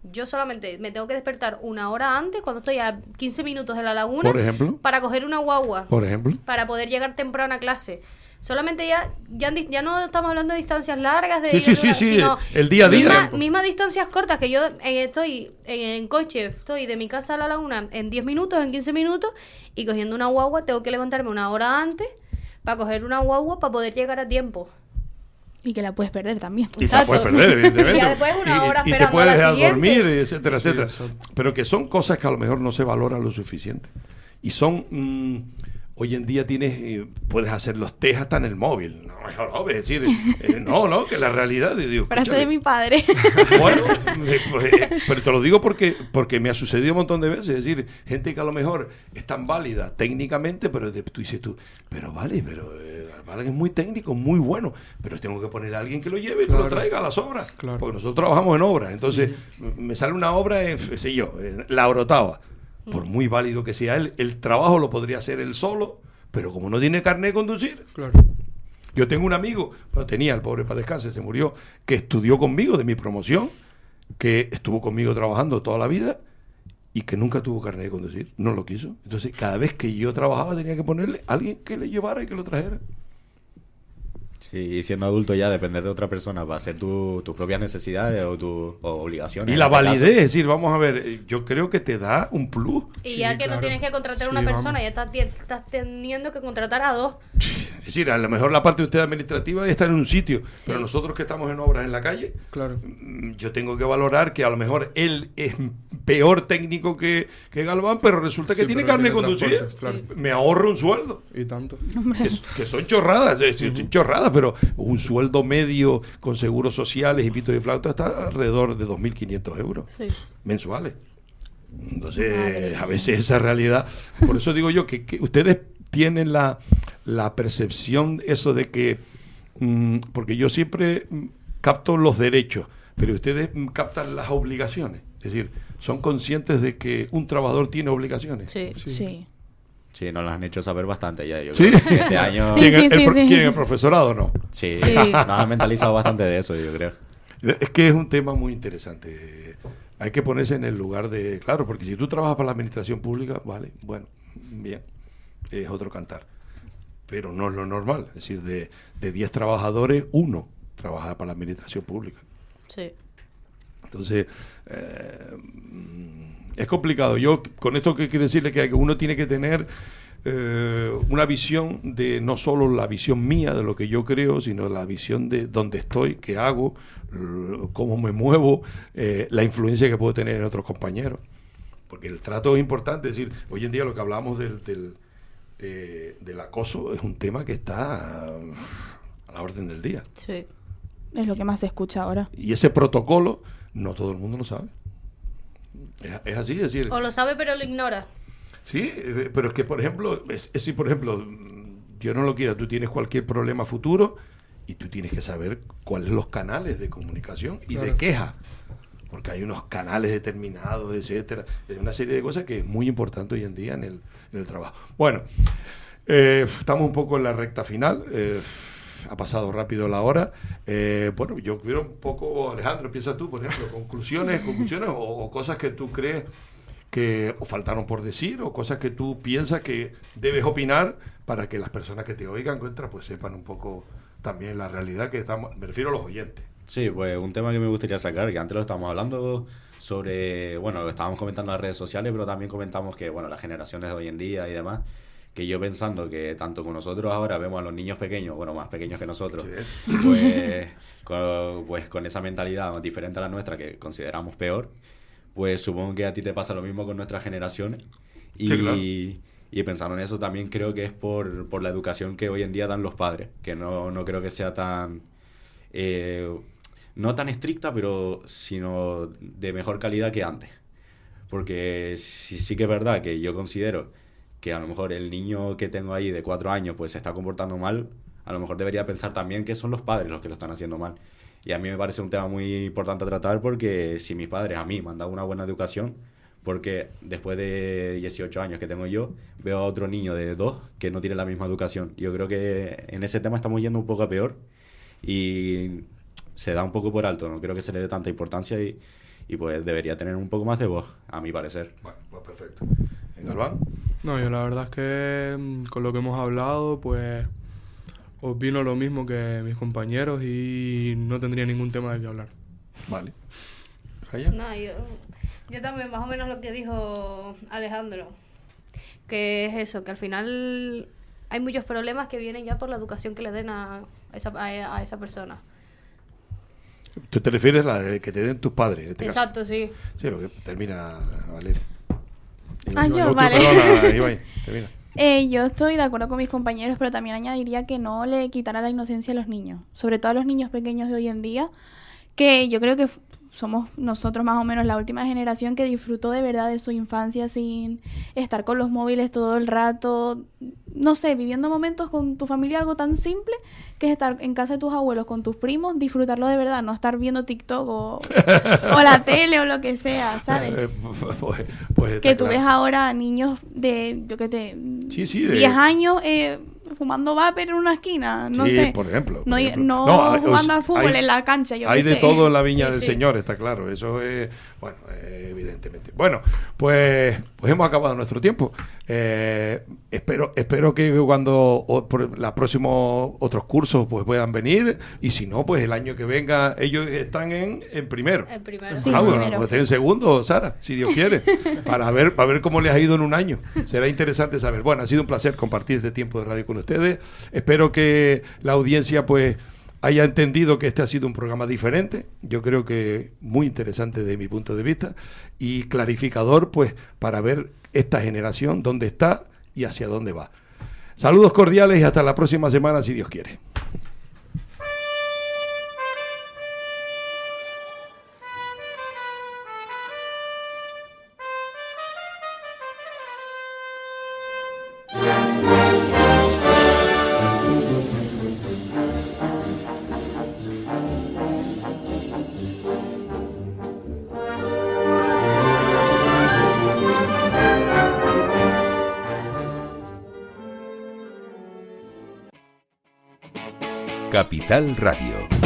S5: yo solamente me tengo que despertar una hora antes, cuando estoy a 15 minutos de La Laguna,
S3: por ejemplo,
S5: para coger una guagua,
S3: por ejemplo,
S5: para poder llegar temprano a clase. Solamente ya no estamos hablando de distancias largas, de
S3: Sí,
S5: ir
S3: sí,
S5: a lugar,
S3: sí,
S5: sino
S3: el día a día.
S5: mismas distancias cortas, que yo estoy en coche, estoy de mi casa a La Laguna en 10 minutos, en 15 minutos, y cogiendo una guagua tengo que levantarme una hora antes para coger una guagua para poder llegar a tiempo.
S4: Y que la puedes perder también.
S3: y te la puedes perder, evidentemente.
S5: Y ya después una hora
S3: y te
S5: esperando
S3: puedes
S5: a la
S3: dejar
S5: siguiente.
S3: dormir, etcétera,
S7: Sí,
S3: etcétera.
S7: exacto.
S3: Pero que son cosas que a lo mejor no se valoran lo suficiente. Y son, hoy en día puedes hacer los test hasta en el móvil. No, es decir, no, que la realidad, digo,
S4: Frase de
S3: escúchame,
S4: mi padre.
S3: bueno, pero te lo digo porque me ha sucedido un montón de veces. Es decir, gente que a lo mejor es tan válida técnicamente, pero tú dices pero Galván es muy técnico, muy bueno, pero tengo que poner a alguien que lo lleve y que lo
S7: Claro.
S3: traiga a las obras.
S7: Claro.
S3: Porque nosotros trabajamos en obras. Entonces, me sale una obra en La Orotava. Por muy válido que sea él, el trabajo lo podría hacer él solo, pero como no tiene carnet de conducir.
S7: Claro.
S3: Yo tengo un amigo, tenía, el pobre para descanse, se murió, que estudió conmigo de mi promoción, que estuvo conmigo trabajando toda la vida y que nunca tuvo carnet de conducir, no lo quiso. Entonces, cada vez que yo trabajaba tenía que ponerle a alguien que le llevara y que lo trajera.
S6: Sí, y siendo adulto ya depender de otra persona para hacer tus propias necesidades o obligaciones.
S3: Y
S6: en
S3: la
S6: este caso.
S3: validez, es decir, vamos a ver, yo creo que te da un plus.
S5: Y
S7: Sí,
S5: ya que no
S7: claro.
S5: tienes que contratar a
S7: Sí,
S5: una persona,
S7: vamos.
S5: ya estás teniendo que contratar a dos.
S3: Es decir, a lo mejor la parte de usted administrativa está en un sitio, pero nosotros que estamos en obras en la calle,
S7: Claro.
S3: yo tengo que valorar que a lo mejor él es peor técnico que Galván, pero resulta que
S7: Sí,
S3: tiene
S7: pero
S3: carne de
S7: tiene
S3: conducir.
S7: transporte, claro.
S3: Me ahorro un sueldo.
S7: Y tanto.
S3: Que son chorradas, son chorradas, pero un sueldo medio con seguros sociales y pito de flauta está alrededor de 2.500 euros
S5: Sí.
S3: mensuales. Entonces, a veces esa realidad. Por eso digo yo que ustedes tienen la percepción, eso de que, porque yo siempre capto los derechos, pero ustedes captan las obligaciones. Es decir, son conscientes de que un trabajador tiene obligaciones.
S5: Sí.
S4: Sí.
S6: Sí, nos lo han hecho saber bastante ya. Yo
S3: ¿Sí?
S6: creo que este año...
S4: Sí.
S3: ¿Quién, el profesorado no?
S6: Sí,
S5: Sí.
S6: nos han mentalizado bastante de eso, yo creo.
S3: Es que es un tema muy interesante. Hay que ponerse en el lugar de... Claro, porque si tú trabajas para la administración pública, vale, bueno, bien, es otro cantar. Pero no es lo normal. Es decir, de 10 trabajadores, 1 trabaja para la administración pública.
S5: Sí.
S3: Entonces, es complicado. Yo, con esto que quiero decirle que uno tiene que tener una visión de no solo la visión mía de lo que yo creo, sino la visión de dónde estoy, qué hago, cómo me muevo, la influencia que puedo tener en otros compañeros. Porque el trato es importante. Es decir, hoy en día lo que hablamos del acoso es un tema que está a la orden del día.
S5: Sí.
S4: Es lo que más se escucha ahora.
S3: Y ese protocolo, no todo el mundo lo sabe. Es así, es decir...
S5: O lo sabe pero lo ignora.
S3: Sí, pero es que, por ejemplo, si por ejemplo, Dios no lo quiera, tú tienes cualquier problema futuro y tú tienes que saber cuáles son los canales de comunicación y de queja. Porque hay unos canales determinados, etcétera. Es una serie de cosas que es muy importante hoy en día en el trabajo. Bueno, estamos un poco en la recta final. Ha pasado rápido la hora. Bueno, yo quiero un poco, Alejandro, empieza tú, por ejemplo, conclusiones o cosas que tú crees que os faltaron por decir, o cosas que tú piensas que debes opinar para que las personas que te oigan, pues sepan un poco también la realidad que estamos, me refiero a los oyentes.
S6: Sí, pues un tema que me gustaría sacar, que antes lo estábamos hablando sobre, bueno, lo estábamos comentando en las redes sociales, pero también comentamos que, bueno, las generaciones de hoy en día y demás, que yo pensando que tanto con nosotros ahora vemos a los niños pequeños, bueno, más pequeños que nosotros, pues con esa mentalidad diferente a la nuestra, que consideramos peor, pues supongo que a ti te pasa lo mismo con nuestras generaciones. Y,
S3: sí, claro.
S6: Y pensando en eso también creo que es por la educación que hoy en día dan los padres, que no creo que sea tan... no tan estricta, pero sino de mejor calidad que antes. Porque sí que es verdad que yo considero que a lo mejor el niño que tengo ahí de 4 años pues se está comportando mal, a lo mejor debería pensar también que son los padres los que lo están haciendo mal. Y a mí me parece un tema muy importante a tratar, porque si mis padres a mí me han dado una buena educación, porque después de 18 años que tengo yo, veo a otro niño de 2 que no tiene la misma educación. Yo creo que en ese tema estamos yendo un poco a peor y se da un poco por alto, no creo que se le dé tanta importancia y pues debería tener un poco más de voz, a mi parecer.
S3: Bueno, pues perfecto. ¿Galván?
S7: No, yo la verdad es que con lo que hemos hablado, pues opino lo mismo que mis compañeros y no tendría ningún tema de qué hablar.
S3: Vale. ¿Raya?
S5: No, yo también, más o menos lo que dijo Alejandro, que es eso, que al final hay muchos problemas que vienen ya por la educación que le den a esa persona.
S3: ¿Tú te refieres a la de que te den tus padres? En este
S5: Exacto,
S3: caso?
S5: sí.
S3: Sí, lo que termina Valeria.
S4: Yo, vale.
S3: Perdona, Ibai, termina.
S4: Yo estoy de acuerdo con mis compañeros, pero también añadiría que no le quitará la inocencia a los niños, sobre todo a los niños pequeños de hoy en día, que yo creo que somos nosotros más o menos la última generación que disfrutó de verdad de su infancia sin estar con los móviles todo el rato, no sé, viviendo momentos con tu familia, algo tan simple que es estar en casa de tus abuelos con tus primos, disfrutarlo de verdad, no estar viendo TikTok o la tele o lo que sea, ¿sabes?
S3: Pues
S4: que tú
S3: claro.
S4: ves ahora niños de, yo qué sé,
S3: Sí, de
S4: 10 años fumando vapor en una esquina, no
S3: sí,
S4: sé.
S3: por ejemplo.
S4: No
S3: No,
S4: jugando al fútbol
S3: hay-
S4: en la cancha, yo
S3: Hay
S4: qué
S3: de
S4: sé.
S3: todo en la viña
S5: Sí,
S3: del
S5: sí.
S3: Señor, está claro. Eso es, bueno, evidentemente. Bueno, pues hemos acabado nuestro tiempo. Espero que cuando por la próximos otros cursos pues puedan venir, y si no, pues el año que venga ellos están en primero.
S5: El primero.
S4: Sí,
S3: Bueno,
S4: primero,
S3: pues
S4: sí.
S3: en segundo, Sara, si Dios quiere, para ver cómo les ha ido en un año. Será interesante saber. Bueno, ha sido un placer compartir este tiempo de radio con ustedes. Espero que la audiencia pues haya entendido que este ha sido un programa diferente. Yo creo que muy interesante desde mi punto de vista y clarificador pues para ver esta generación dónde está y hacia dónde va. Saludos cordiales y hasta la próxima semana, si Dios quiere.
S1: Capital Radio.